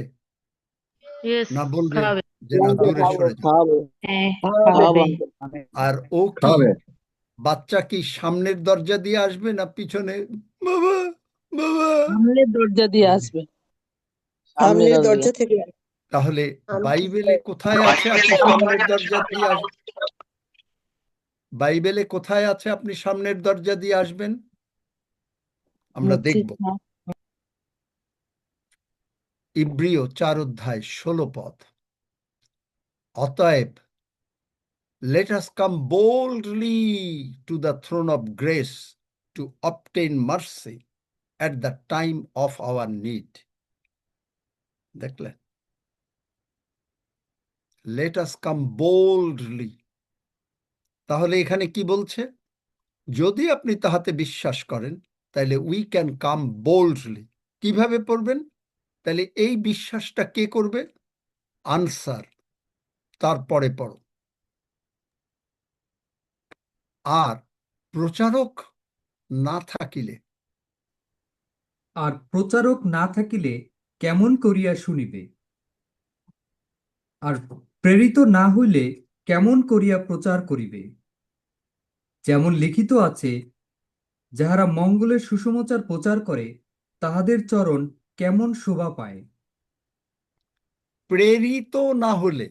ইয়েস, না বলবে খাওয়াবে। যে না, দূরে সরে যাও? হ্যাঁ, খাওয়াবে। খাওয়াবে। আর ও কি, বাচ্চা কি সামনের দরজা দিয়ে আসবে না পিছনে? বাবা বাবা সামনের দরজা দিয়ে আসবে। সামনের দরজা থেকে তাহলে বাইবেলে কোথায় আছে আপনি সামনের দরজা দিয়ে আসবেন? বাইবেলে কোথায় আছে আপনি সামনের দরজা দিয়ে আসবেন? আমরা দেখব। ইব্রিয় 4:16 পদ। অতএব let us come boldly to the throne of grace to obtain mercy at the time of our need. দেখলেন? Let us come boldly। তাহলে এখানে কি বলছে? যদি আপনি তাহাতে বিশ্বাস করেন, তাহলে we can come boldly। কিভাবে পড়বেন? তাহলে এই বিশ্বাসটা কে করবে? আনসার, তারপরে পড়ো। আর প্রচারক না থাকিলে, আর প্রচারক না থাকিলে কেমন করিয়া শুনিবে? আর প্রেরিত না হইলে কেমন করিয়া প্রচার করিবে? যেমন লিখিত আছে, যাহারা মঙ্গলের সুসমাচার প্রচার করে তাহাদের চরণ কেমন শোভা পায়। প্রেরিত না হলে,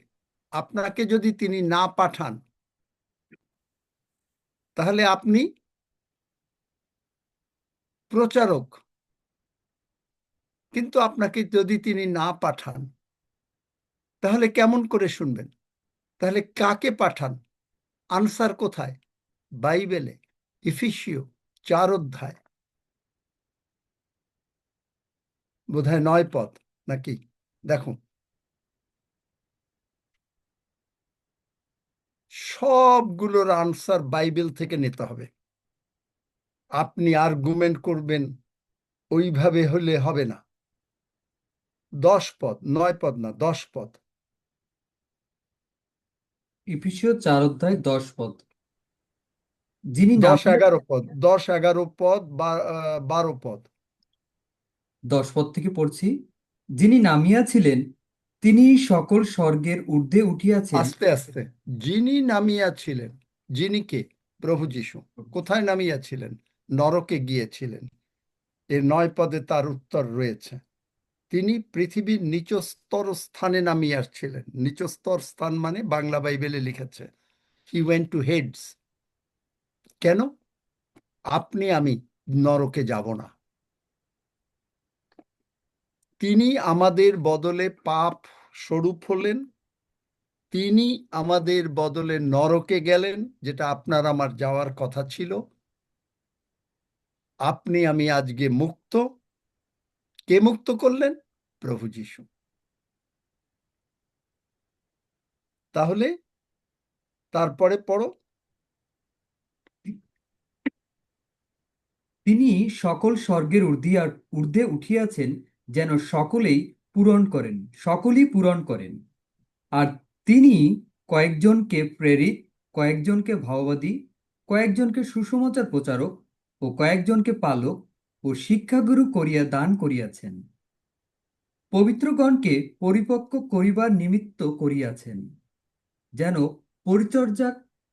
আপনাকে যদি তিনি না পাঠান, তাহলে আপনি প্রচারক। কিন্তু আপনাকে যদি তিনি না পাঠান, তাহলে কেমন করে শুনবেন? তাহলে কাকে পাঠান? আনসার কোথায়? বাইবেলে, ইফিসীয় 4 অধ্যায়, বোধহয় 9 পদ নাকি? দেখুন, সবগুলোর আনসার বাইবেল থেকে নিতে হবে। আপনি আর্গুমেন্ট করবেন ওইভাবে হলে হবে না। 10 পদ, 9 পদ না, 10 পদ। ইফিসীয় 4 অধ্যায় 10 পদ। যিনি 10, নামিয়া 11 পদ, 10, 11 পদ, 12 পদ। 10 পদ থেকে পড়ছি। যিনি নামিয়াছিলেন তিনি সকল স্বর্গের ঊর্ধ্বে উঠিয়াছেন। আস্তে আস্তে। যিনি নামিয়াছিলেন, যিনি কে? প্রভু যীশু। কোথায় নামিয়াছিলেন? নরকে গিয়েছিলেন। এর 9 পদে তার উত্তর রয়েছে। তিনি পৃথিবীর নিচস্তর স্থানে নামিয়াছিলেন। নিচস্তর স্থান মানে বাংলা বাইবেলে লিখেছে হি ওয়েন্ট টু হেডস। কেন? আপনি আমি নরকে যাব না। তিনি আমাদের বদলে পাপ স্বরূপ হলেন। তিনি আমাদের বদলে নরকে গেলেন, যেটা আপনার আমার যাওয়ার কথা ছিল। আপনি আমি আজকে মুক্ত। কে মুক্ত করলেন? প্রভু যীশু। তাহলে তারপরে পড়ো। তিনি সকল স্বর্গের ঊর্ধ্বে উঠিয়াছেন যেন সকলেই পূরণ করেন। আর তিনি কয়েকজনকে প্রেরিত, কয়েকজনকে ভাববাদী, কয়েকজনকে সুসমাচার প্রচারক ও কয়েকজনকে পালক ও শিক্ষাগুরু করিয়া দান করিয়াছেন। পবিত্রগণকে পরিপক্ব করিবার নিমিত্ত করিয়াছেন, যেন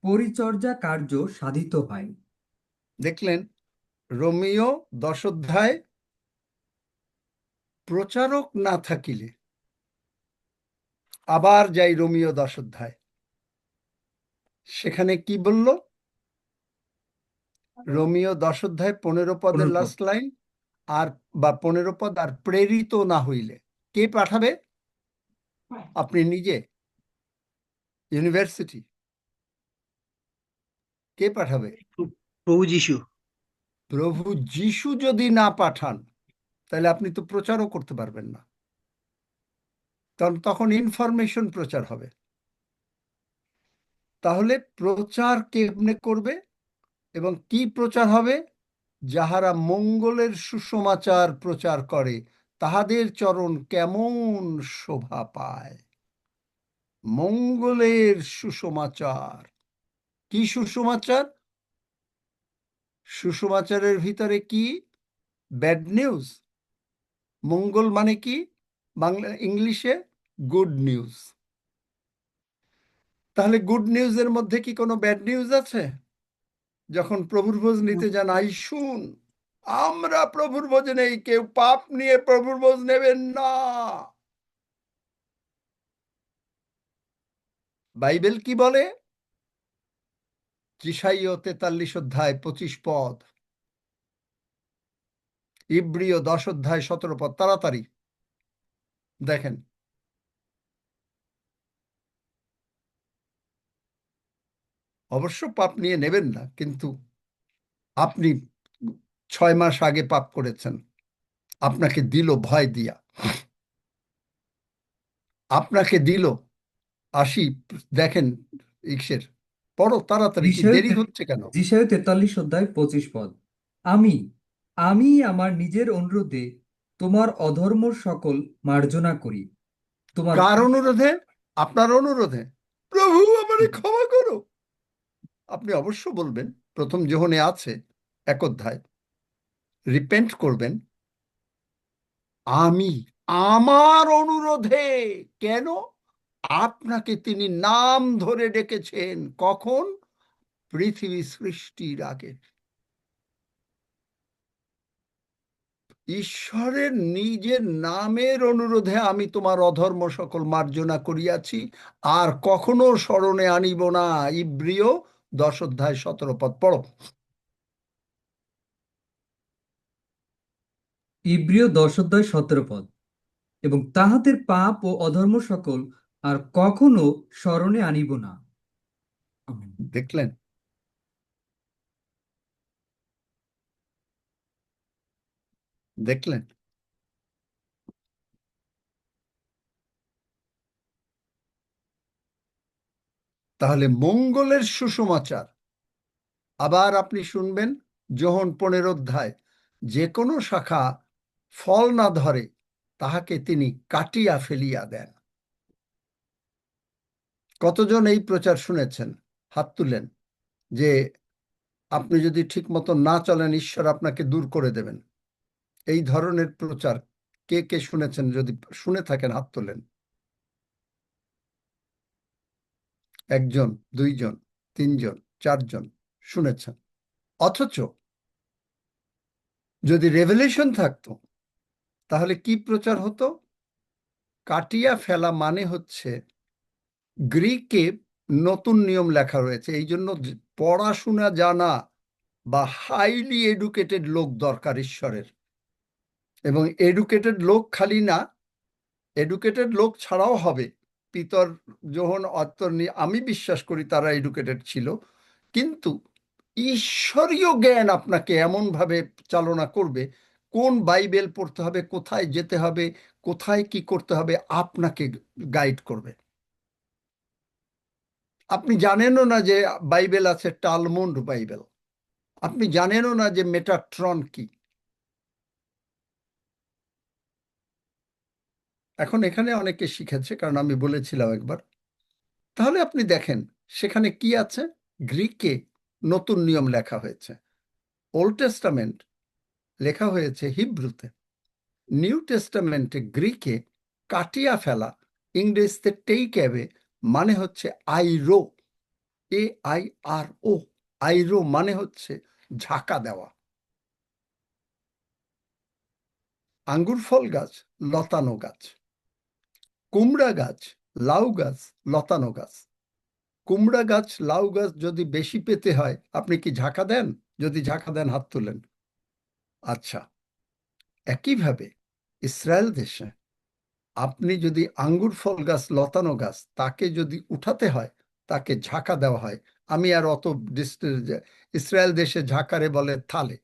পরিচর্যা কার্য সাধিত হয়। দেখলেন, রোমিও 10 অধ্যায়, প্রচারক না থাকিলে। আবার যাই রোমিও 10 অধ্যায়, সেখানে কি বলল? রোমিও 10 অধ্যায় 15 পদের 15 পদ। লাস্ট লাইন, আর বা 15 পদ, আর প্রেরিত না হইলে কে পাঠাবে? আপনি নিজে? ইউনিভার্সিটি? কে পাঠাবে? প্রভু যীশু। প্রভু যীশু যদি না পাঠান, তাহলে আপনি তো প্রচারও করতে পারবেন না। কারণ তখন ইনফরমেশন প্রচার হবে। তাহলে প্রচার কেমনে করবে এবং কি প্রচার হবে? যাহারা মঙ্গলের সুসমাচার প্রচার করে তাহাদের চরণ কেমন শোভা পায়। মঙ্গলের সুসমাচার। কি সুসমাচার? সুসমাচারের ভিতরে কি? Bad news. মঙ্গল মানে কি বাংলা, ইংলিশে? Good news. তাহলে গুড নিউজের মধ্যে কি কোনো ব্যাড নিউজ আছে? যখন প্রভুর ভোজ নিতে যান, আইসুন আমরা প্রভুর ভোজে নেই, কেউ পাপ নিয়ে প্রভুর ভোজ নেবেন না। বাইবেল কি বলে? যিশাইয় 43 অধ্যায় 25 পদ, ইব্রিয় 10 অধ্যায় 17 পদ। তাড়াতাড়ি দেখেন। অবশ্য পাপ নিয়ে নেবেন না, কিন্তু আপনি 6 মাস আগে পাপ করেছেন, আপনাকে দিল ভয় দিয়া, আপনাকে দিল। আসি, দেখেন ইক্সের, পড়ো তাড়াতাড়ি, কি দেরি হচ্ছে কেন? যিশায় 43 অধ্যায় 25 পদ। আমি আমার নিজের অনুরোধে তোমার অধর্ম সকল মার্জনা করি। তোমার কার অনুরোধে? আপনার অনুরোধে। প্রভু আমারে ক্ষমা করো। আপনি অবশ্য বলবেন, প্রথম যোহনে আছে 1 অধ্যায়, রিপেন্ট করবেন। আমি আমার অনুরোধে। কেন? আপনাকে তিনি নাম ধরে ডেকেছেন। কখন? পৃথিবী সৃষ্টির আগে। ঈশ্বরের নিজের নামের অনুরোধে আমি তোমার অধর্ম সকল মার্জনা করিয়াছি, আর কখনো স্মরণে আনিব না। ইব্রিয় 10 অধ্যায় 17 পদ পড়ো। ইব্রিয় 10 অধ্যায় 17 পদ। এবং তাহাদের পাপ ও অধর্ম সকল আর কখনো স্মরণে আনিব না। আমেন। দেখলেন? দেখলেন? তাহলে মঙ্গলের সুসমাচার আবার আপনি শুনবেন যোহন 15 অধ্যায়, যে কোনো শাখা ফল না ধরে তাহাকে তিনি কাটিয়া ফেলিয়া দেন। কতজন এই প্রচার শুনেছেন? হাত তুলেন যে আপনি যদি ঠিক মতো না চলেন ঈশ্বর আপনাকে দূর করে দেবেন। এই ধরনের প্রচার কে কে শুনেছেন? যদি শুনে থাকেন হাত তোলেন। 1 জন, 2 জন, 3 জন, 4 জন শুনেছেন। অথচ যদি রেভেলেশন থাকতো তাহলে কি প্রচার হতো? কাটিয়া ফেলা মানে হচ্ছে, গ্রিকে নতুন নিয়ম লেখা রয়েছে, এই জন্য পড়াশোনা জানা বা হাইলি এডুকেটেড লোক দরকার ঈশ্বরের। এবং এডুকেটেড লোক খালি না, এডুকেটেড লোক ছাড়াও হবে। পিতর, যোহন, অত্তর, আমি বিশ্বাস করি তারা এডুকেটেড ছিল, কিন্তু ঈশ্বরীয় জ্ঞান আপনাকে এমনভাবে চালনা করবে, কোন বাইবেল পড়তে হবে, কোথায় যেতে হবে, কোথায় কি করতে হবে, আপনাকে গাইড করবে। আপনি জানেনও না যে বাইবেল আছে টালমুন্ড বাইবেল, আপনি জানেনও না যে মেটাট্রন কি। এখন এখানে অনেকে শিখেছে, কারণ আমি বলেছিলাম একবার। তাহলে আপনি দেখেন সেখানে কি আছে। গ্রিকে নতুন নিয়ম লেখা হয়েছে, ওল্ড টেস্টামেন্ট লেখা হয়েছে হিব্রুতে, নিউ টেস্টামেন্টে গ্রিকে কাটিয়া ফেলা, ইংরেজিতে টেক অ্যাওয়ে মানে হচ্ছে আইরো, AIRO। আইরো মানে হচ্ছে ঝাঁকা দেওয়া। আঙ্গুর ফল গাছ লতানো গাছ, কুমড়া গাছ, লাউ গাছ লতানো গাছ। কুমড়া গাছ, লাউ গাছ যদি বেশি পেতে হয় আপনি কি ঝাঁকা দেন? যদি ঝাঁকা দেন হাত তুলেন। আচ্ছা, একইভাবে ইসরায়েল দেশে আপনি যদি আঙ্গুর ফল গাছ লতানো গাছ, তাকে যদি উঠাতে হয় তাকে ঝাঁকা দেওয়া হয়। আমি আর অত ইসরায়েল দেশে ঝাঁকারে বলে থালে,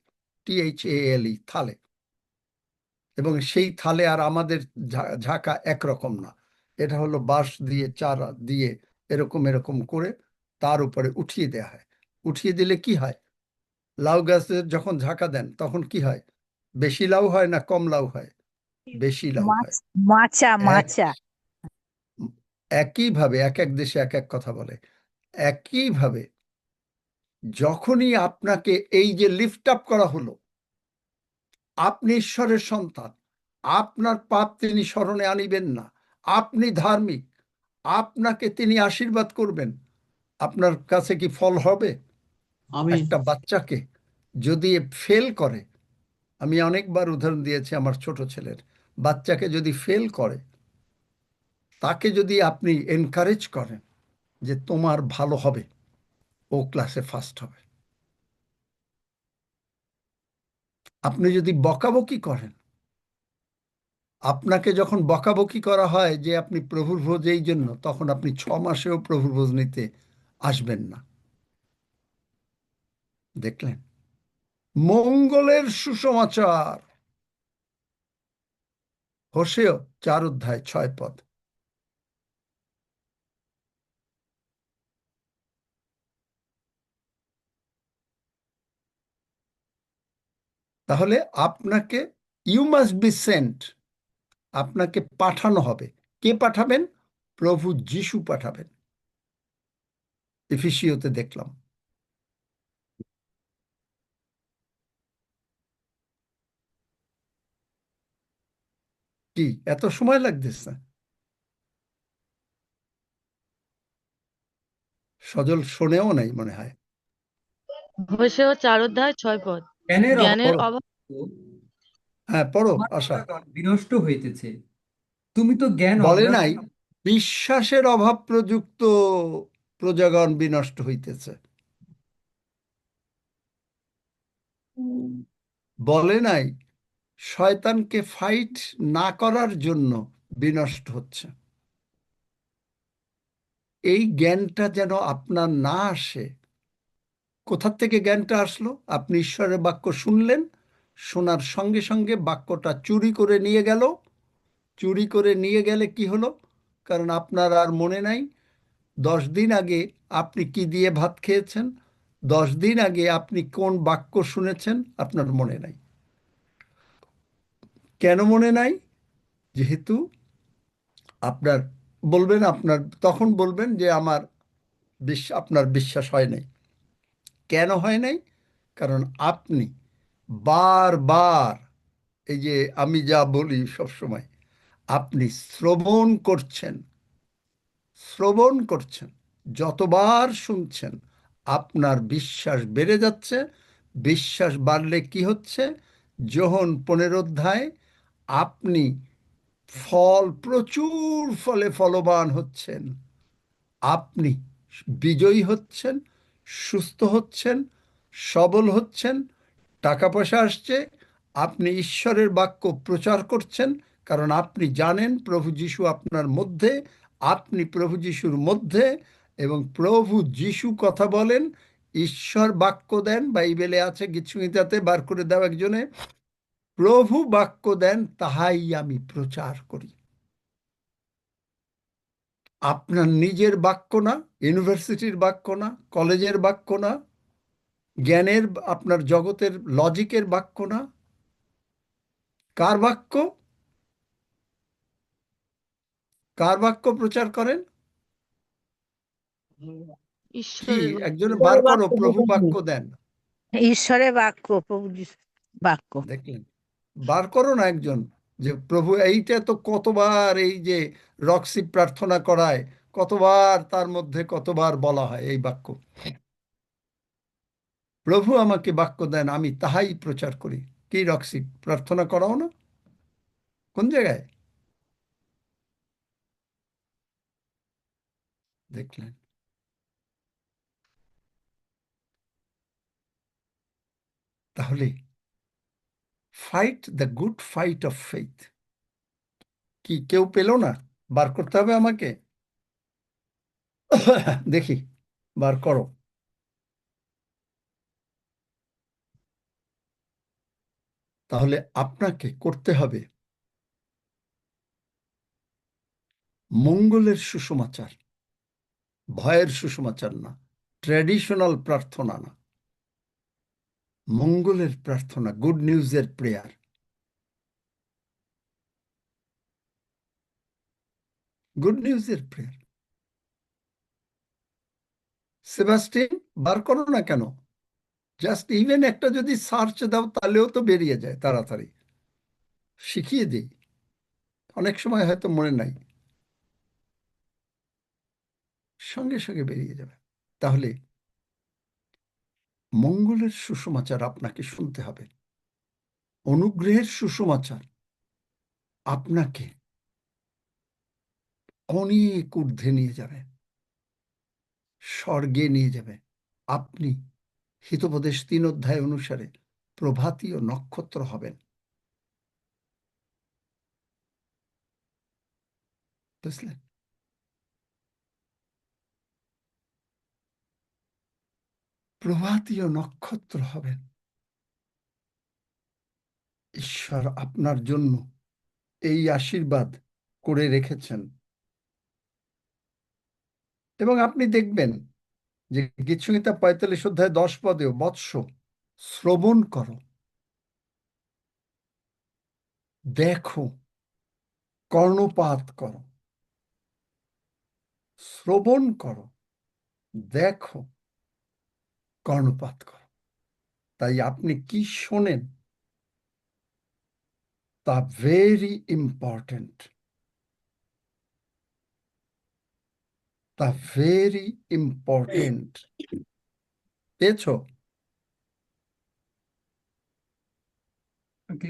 THALE, থালে। এবং সেই থালে আর আমাদের ঝাঁকা একরকম না। এটা হলো বাঁশ দিয়ে, চারা দিয়ে এরকম এরকম করে তার উপরে উঠিয়ে দেওয়া হয়। উঠিয়ে দিলে কি হয়? লাউ গাছের যখন ঝাঁকা দেন তখন কি হয়? বেশি লাউ হয় না কম লাউ হয়? বেশি লাউ হয়। মাচা এক মাচা একইভাবে এক এক দেশে এক এক কথা বলে। একইভাবে যখনই আপনাকে এই যে লিফট আপ করা হলো, আপনি ঈশ্বরের সন্তান, আপনার পাপ তিনি স্মরণে আনিবেন না, আপনি ধার্মিক, আপনাকে তিনি আশীর্বাদ করবেন, আপনার কাছে কি ফল হবে? আমিন। একটা বাচ্চাকে যদি ফেল করে, আমি অনেকবার উদাহরণ দিয়েছি আমার ছোট ছেলের, বাচ্চাকে যদি ফেল করে, তাকে যদি আপনি এনকারেজ করেন যে তোমার ভালো হবে, ও ক্লাসে ফার্স্ট হবে। আপনি যদি বকাবকি করেন, আপনাকে যখন বকাবকি করা হয় যে আপনি প্রভুর ভোজ এই জন্য, তখন আপনি 6 মাসেও প্রভুর ভোজ নিতে আসবেন না। দেখলেন? মঙ্গলের সুসমাচার। হোশেয় 4 অধ্যায় 6 পদ। তাহলে আপনাকে, ইউ মাস্ট বি সেন্ট, আপনাকে পাঠানো হবে। কে পাঠাবেন? প্রভু যিশু পাঠাবেন। এফিসিওতে দেখলাম। কি এত সময় লাগতেছে? সজল শোনেও নাই মনে হয়। হোসেও 4 অধ্যায় 6 পদ। জ্ঞানের জ্ঞানের পড়ো। অভাব হ্যাঁ, পড়ো তোমার আশা। প্রজাগণ বিনষ্ট হইতেছে, তুমি তো জ্ঞান বলে অগ্রাহ্য নাই বিশ্বাসের অভাব প্রযুক্ত প্রজাগণ বিনষ্ট হইতেছে, বলে নাই শয়তানকে ফাইট না করার জন্য বিনষ্ট হচ্ছে। এই জ্ঞানটা যেন আপনার না আসে। কোথার থেকে জ্ঞানটা আসলো? আপনি ঈশ্বরের বাক্য শুনলেন, শোনার সঙ্গে সঙ্গে বাক্যটা চুরি করে নিয়ে গেল। চুরি করে নিয়ে গেলে কি হলো? কারণ আপনার আর মনে নাই 10 দিন আগে আপনি কি দিয়ে ভাত খেয়েছেন, 10 দিন আগে আপনি কোন বাক্য শুনেছেন, আপনার মনে নাই। কেন মনে নাই? যেহেতু আপনার তখন বলবেন যে আপনার বিশ্বাস হয় নাই। কেন হয় নাই? কারণ আপনি বারবার, এই যে আমি যা বলি সবসময়, আপনি শ্রবণ করছেন, যতবার শুনছেন আপনার বিশ্বাস বেড়ে যাচ্ছে। বিশ্বাস বাড়লে কি হচ্ছে? যোহন 15 অধ্যায়, আপনি প্রচুর ফলে ফলবান হচ্ছেন, আপনি বিজয়ী হচ্ছেন, সুস্থ হচ্ছেন, সবল হচ্ছেন, টাকা পয়সা আসছে, আপনি ঈশ্বরের বাক্য প্রচার করছেন, কারণ আপনি জানেন প্রভু যিশু আপনার মধ্যে, আপনি প্রভু যিশুর মধ্যে, এবং প্রভু যিশু কথা বলেন, ঈশ্বর বাক্য দেন, বাইবেলে আছে, গীতসংহিতাতে বার করে দাও একজনে, প্রভু বাক্য দেন, তাহাই আমি প্রচার করি। আপনার নিজের বাক্য না, ইউনিভার্সিটির বাক্য না, কলেজের বাক্য না, জ্ঞানের, আপনার জগতের লজিকের বাক্য না। কার বাক্য? কার বাক্য প্রচার করেন? কি? ঈশ্বরের একজনে বার করো, প্রভু বাক্য দেন। ঈশ্বরের বাক্য, প্রভু যিশুর বাক্য। দেখলেন? বার করো না একজন, যে প্রভু, এইটা তো কতবার, এই যে রক্সি প্রার্থনা করায়, কতবার তার মধ্যে কতবার বলা হয় এই বাক্য, প্রভু আমাকে বাক্য দেন, আমি তাহাই প্রচার করি। কি রক্সি প্রার্থনা করাও না? কোন জায়গায়? দেখলেন? তাহলে fight the good fight of faith কি কেউ পেল না? বার করতে হবে আমাকে? দেখি, বার করো। তাহলে আপনাকে করতে হবে মঙ্গলের সুসমাচার, ভয়ের সুসমাচার না, ট্র্যাডিশনাল প্রার্থনা না, মঙ্গলের প্রার্থনা, গুড নিউজের প্রেয়ার। গুড নিউজের প্রেয়ার। সেবাস্টিন, বার করো না কেন? জাস্ট ইভেন একটা যদি সার্চ দাও তাহলেও তো বেরিয়ে যায় তাড়াতাড়ি। শিখিয়ে দিই, অনেক সময় হয়তো মনে নাই, সঙ্গে সঙ্গে বেরিয়ে যাবে। তাহলে মঙ্গলের সুসমাচার আপনাকে শুনতে হবে, অনুগ্রহের সুসমাচার আপনাকে অনেক ঊর্ধ্বে নিয়ে যাবে, স্বর্গে নিয়ে যাবে। আপনি হিতোপদেশ 3 অধ্যায় অনুসারে প্রভাতীয় নক্ষত্র হবেন। বুঝলেন? প্রভাতীয় নক্ষত্র হবেন। ঈশ্বর আপনার জন্য এই আশীর্বাদ করে রেখেছেন। এবং আপনি দেখবেন যে গীতসংহিতা 45 অধ্যায় 10 পদেও, বৎস শ্রবণ করো, দেখো, কর্ণপাত করো। শ্রবণ করো, দেখো, কর্ণপাত করো। তাই আপনি কি শোনেন তা ভেরি ইম্পর্টেন্ট। তা ভেরি ইম্পর্টেন্ট। পেয়েছো?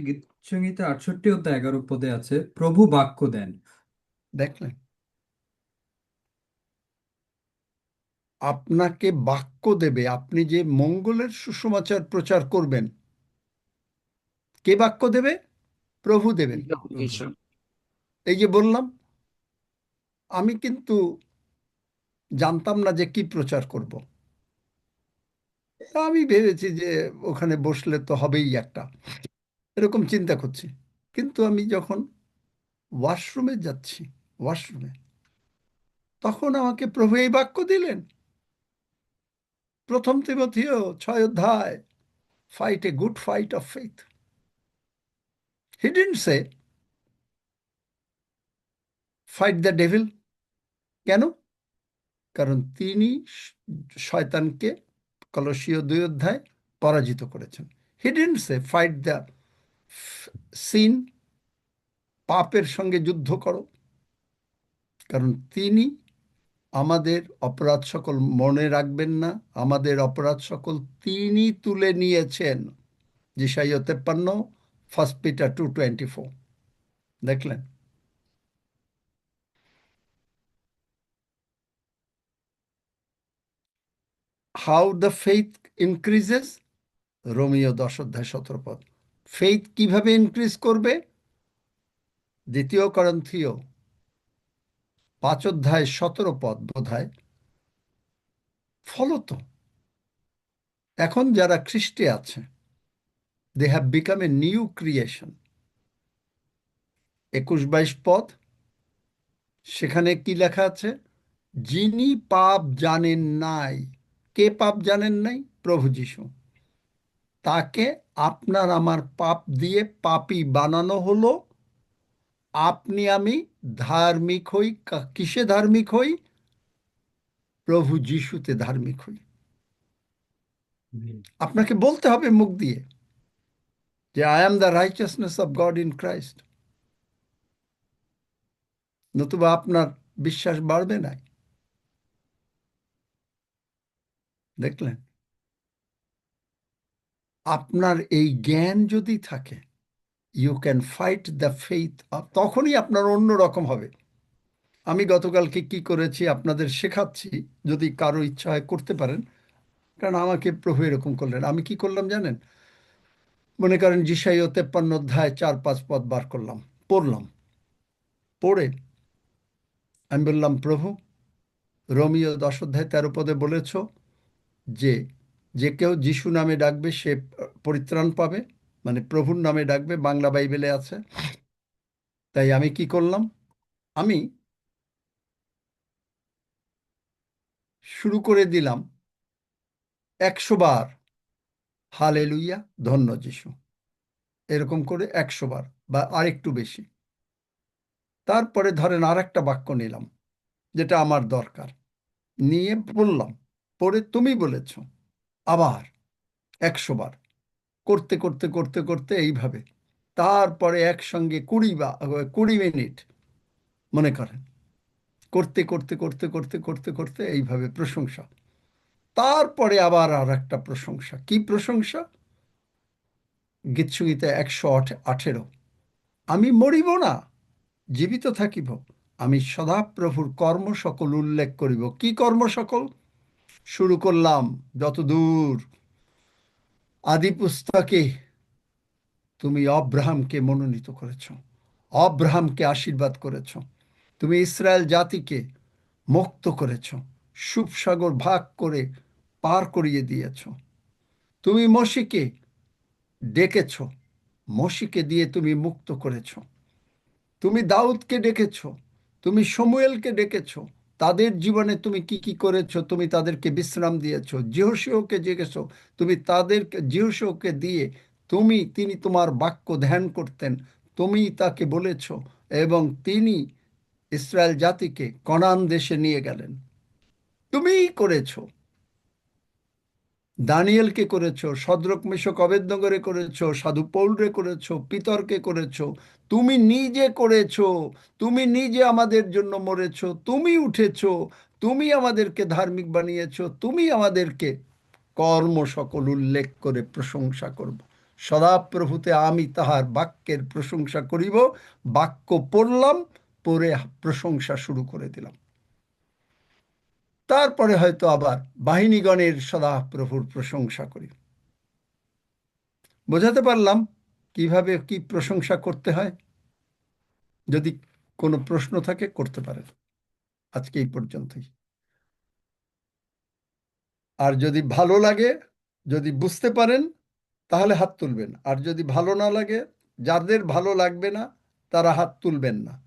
গীতসংহিতা 68 অধ্যায় 11 পদে আছে, প্রভু বাক্য দেন। দেখলেন? আপনাকে বাক্য দেবে, আপনি যে মঙ্গলের সুসমাচার প্রচার করবেন, কে বাক্য দেবে? প্রভু দেবেন। এই যে বললাম, আমি কিন্তু জানতাম না যে কি প্রচার করব। আমি ভেবেছি যে ওখানে বসলে তো হবেই একটা, এরকম চিন্তা করছি। কিন্তু আমি যখন ওয়াশরুমে যাচ্ছি, ওয়াশরুমে, তখন আমাকে প্রভু এই বাক্য দিলেন, 1 তিমথিও 6 অধ্যায়, fight a good fight of faith. He didn't say fight the devil. কেন? কারণ তিনি শয়তানকে কলসীয় 2 অধ্যায় পরাজিত করেছেন। He didn't say fight the sin, পাপের সঙ্গে যুদ্ধ করো, কারণ তিনি আমাদের অপরাধ সকল মনে রাখবেন না, আমাদের অপরাধ সকল তিনি তুলে নিয়েছেন। যেশাইয়া 53, 1 Peter 2:24। দেখলেন? How the faith increases, Romeo 10 অধ্যায় 17 পদ। ফেইথ কিভাবে ইনক্রিজ করবে? 2 করন্থীয় 5 অধ্যায় 17 পদ বোধহয়। ফলত এখন যারা খ্রিস্টে আছে, they have become a new creation. 21-22 পদ, সেখানে কি লেখা আছে? যিনি পাপ জানেন নাই। কে পাপ জানেন নাই? প্রভু যীশু। তাকে আপনার আমার পাপ দিয়ে পাপী বানানো হলো। আপনি আমি ধার্মিক হই। কিসে ধার্মিক হই? প্রভু যীশুতে ধার্মিক হই। আপনাকে বলতে হবে মুখ দিয়ে যে I am the righteousness of god in Christ, নতুবা আপনার বিশ্বাস বাড়বে না। দেখলেন? আপনার এই জ্ঞান যদি থাকে, you can fight the faith, তখনই আপনার অন্য রকম হবে। আমি গতকালকে কি করেছি আপনাদের শেখাচ্ছি, যদি কারো ইচ্ছা হয় করতে পারেন, কারণ আমাকে প্রভু এরকম করলেন। আমি কি করলাম জানেন? মনে করেন যেশাইয়া 53 অধ্যায় 4-5 পদ বার করলাম, পড়লাম। পড়ে আমি বললাম, প্রভু রোমিও 10 অধ্যায় 13 পদে বলেছ যে যে কেউ যিশু নামে ডাকবে সে পরিত্রাণ পাবে, মানে প্রভুর নামে ডাকবে, বাংলা বাইবেলে আছে। তাই আমি কি করলাম? আমি শুরু করে দিলাম 100 বার হালেলুইয়া, ধন্য যিশু, এরকম করে 100 বার বা আরেকটু বেশি। তারপরে ধরেন আর একটা বাক্য নিলাম যেটা আমার দরকার, নিয়ে বললাম, পরে তুমি বলেছ, আবার 100 বার, করতে করতে করতে করতে এইভাবে। তারপরে একসঙ্গে 20 মিনিট মনে করেন, করতে করতে করতে করতে করতে করতে এইভাবে প্রশংসা। তারপরে আবার আর একটা প্রশংসা। কি প্রশংসা? গীতসংহিতা 118, আমি মরিব না, জীবিত থাকিব, আমি সদাপ্রভুর কর্ম সকল উল্লেখ করিব। কি কর্ম সকল? শুরু করলাম যতদূর আদি পুস্তকে তুমি অব্রাহামকে মনোনীত করেছ, অব্রাহামকে আশীর্বাদ করেছ, তুমি ইসরায়েল জাতিকে মুক্ত করেছ, সুপসাগর ভাগ করে পার করিয়ে দিয়েছ। তুমি মশিকে ডেকেছ, মশিকে দিয়ে তুমি মুক্ত করেছ। তুমি দাউদকে ডেকেছ, তুমি শমুয়েলকে ডেকেছ, তাদের জীবনে তুমি কি কি করেছ? তুমি তাদেরকে বিশ্রাম দিয়েছ। যেহোশূয়াকে ডেকেছ, তুমি তাদেরকে, যেহোশূয়াকে দিয়ে তিনি তোমার বাক্য ধ্যান করতেন, তুমি তাকে বলেছ, এবং তিনি ইসরায়েল জাতিকে কনান দেশে নিয়ে গেলেন। তুমিই করেছো। দানিয়েলকে করেছো, শদ্রক মেশক অবেদনগরে করেছো, সাধু পৌলরে করেছো, পিতরকে করেছো, তুমি নিজে করেছো, তুমি নিজে আমাদের জন্য মরেছো, তুমি উঠেছো, তুমি আমাদেরকে ধার্মিক বানিয়েছ, তুমি আমাদেরকে কর্ম সকল উল্লেখ করে প্রশংসা করব। সদাপ্রভুতে আমি তাহার বাক্যের প্রশংসা করিব। বাক্য পড়লাম, পড়ে প্রশংসা শুরু করে দিলাম। তারপরে হয়তো আবার বাহিনীগণের সদাপ্রভুর প্রশংসা করি। বোঝাতে পারলাম কিভাবে কি প্রশংসা করতে হয়? যদি কোনো প্রশ্ন থাকে করতে পারেন। আজকে এই পর্যন্তই। আর যদি ভালো লাগে, যদি বুঝতে পারেন, তাহলে হাত তুলবেন। আর যদি ভালো না লাগে, যাদের ভালো লাগবে না তারা হাত তুলবেন না।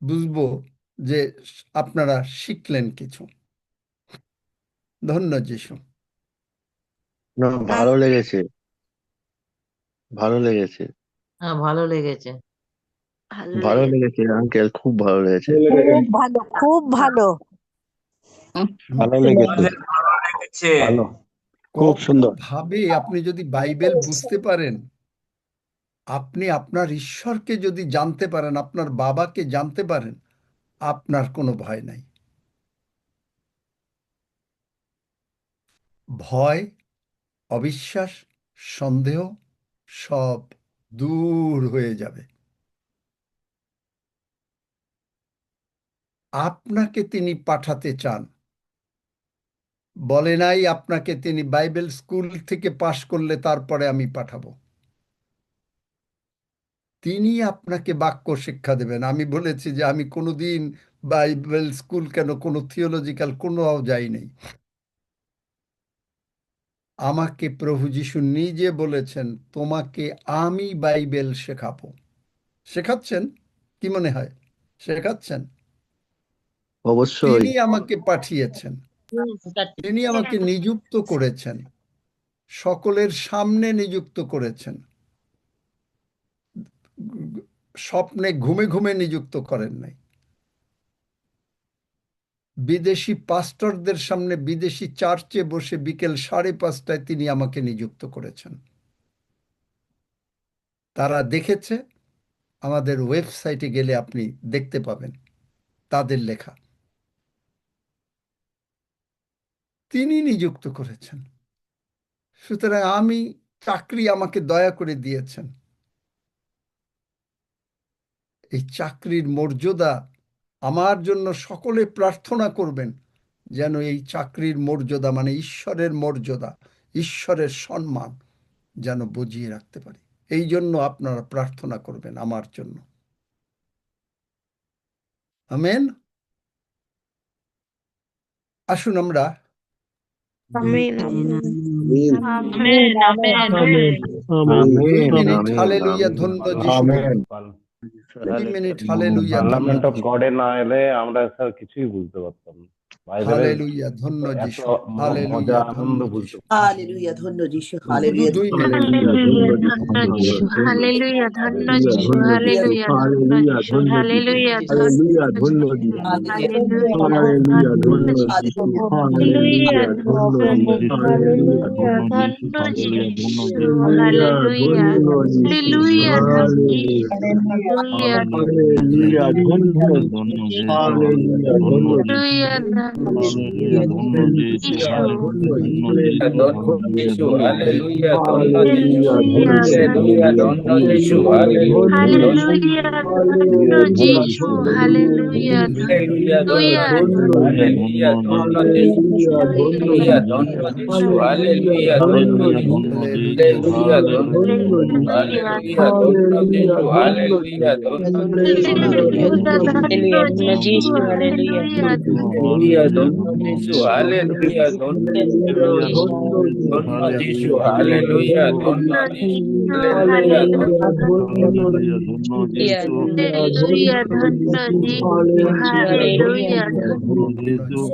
বুঝবো যে আপনারা শিখলেন কিছু। ধন্য যিশু। না, ভালো লেগেছে, ভালো লেগেছে, হ্যাঁ, ভালো লেগেছে। ভালো লেগেছে আঙ্কেল, খুব ভালো লেগেছে, খুব ভালো, খুব ভালো। ভালো লেগেছে, ভালো, খুব সুন্দর। ভাবে আপনি যদি বাইবেল বুঝতে পারেন, আপনি আপনার ঈশ্বরকে যদি জানতে পারেন, আপনার বাবাকে জানতে পারেন, আপনার কোনো ভয় নাই। ভয়, অবিশ্বাস, সন্দেহ সব দূর হয়ে যাবে। আপনাকে তিনি পাঠাতে চান। বলে নাই আপনাকে তিনি বাইবেল স্কুল থেকে পাশ করলে তারপরে আমি পাঠাবো। তিনি আপনাকে বাক্য শিক্ষা দেবেন। আমি বলেছি যে আমি কোনোদিন বাইবেল স্কুল কেন, কোনো থিওলজিক্যাল কোনোও যাই নাই। আমাকে প্রভু যিশু নিজে বলেছেন, তোমাকে আমি বাইবেল শেখাবো। শেখাচ্ছেন? কি মনে হয় শেখাচ্ছেন? অবশ্যই। তিনি আমাকে পাঠিয়েছেন, তিনি আমাকে নিযুক্ত করেছেন, সকলের সামনে নিযুক্ত করেছেন। স্বপ্নে ঘুমে ঘুমে নিযুক্ত করেন নাই। বিদেশি পাস্টরদের সামনে বিদেশি চার্চে বসে বিকেল 5:30টায় তিনি আমাকে নিযুক্ত করেছেন। তারা দেখেছে, আমাদের ওয়েবসাইটে গেলে আপনি দেখতে পাবেন তাদের লেখা। তিনি নিযুক্ত করেছেন। সুতরাং আমি চাকরি আমাকে দয়া করে দিয়েছেন। এই চাকরির মর্যাদা আমার জন্য সকলে প্রার্থনা করবেন, যেন এই চাকরির মর্যাদা মানে ঈশ্বরের মর্যাদা, ঈশ্বরের সম্মান যেন বুঝিয়ে রাখতে পারি। এই জন্য আপনারা প্রার্থনা করবেন আমার জন্য। আমেন। আসুন আমরা আমিন। দুই মিনিট হালেলুয়া ধন্য যিশু বলি। পাল- 2 মিনিট হালেলুয়া ধন্য পার্লামেন্ট অফ যিশু। গডে না এলে আমরা স্যার কিছুই বুঝতে পারতাম না। বাইবেলের হালেলুয়া ধন্য এত যিশু। মজা হালেলুয়া আনন্দ ধন্য বুঝতে যিশু। হালেলুয়া ধন্য যিশু, শুধু হালেলুয়া 2 মিনিট। হালেলুয়া ধন্য যিশু, হালেলুয়া ধন্য যিশু, হালেলুয়া ধন্য যিশু, হালেলুয়া ধন্য যিশু, হালেলুয়া ধন্য যিশু, হালেলুয়া ধন্য যিশু, হালেলুয়া ধন্য যিশু, হালেলুয়া, হালেলুয়া ধন্য যিশু, হালেলুয়া ধন্য যিশু, হালেলুয়া ধন্য যিশু, Hallelujah, ধন্য যিশু, হালেলুয়া ধন্য যিশু, হালেলুয়া ধন্য যিশু, হালেলুয়া হালেলুয়া ধন্য যিশু, হালেলুয়া ধন্য যিশু, হালেলুয়া ধন্য যিশু, হালেলুয়া ধন্য যিশু, হালেলুয়া ধন্য যিশু, হালেলুয়া ধন্য যিশু, হালেলুয়া ধন্য যিশু, হালেলুয়া ধন্য যিশু, হালেলুয়া ধন্য যিশু,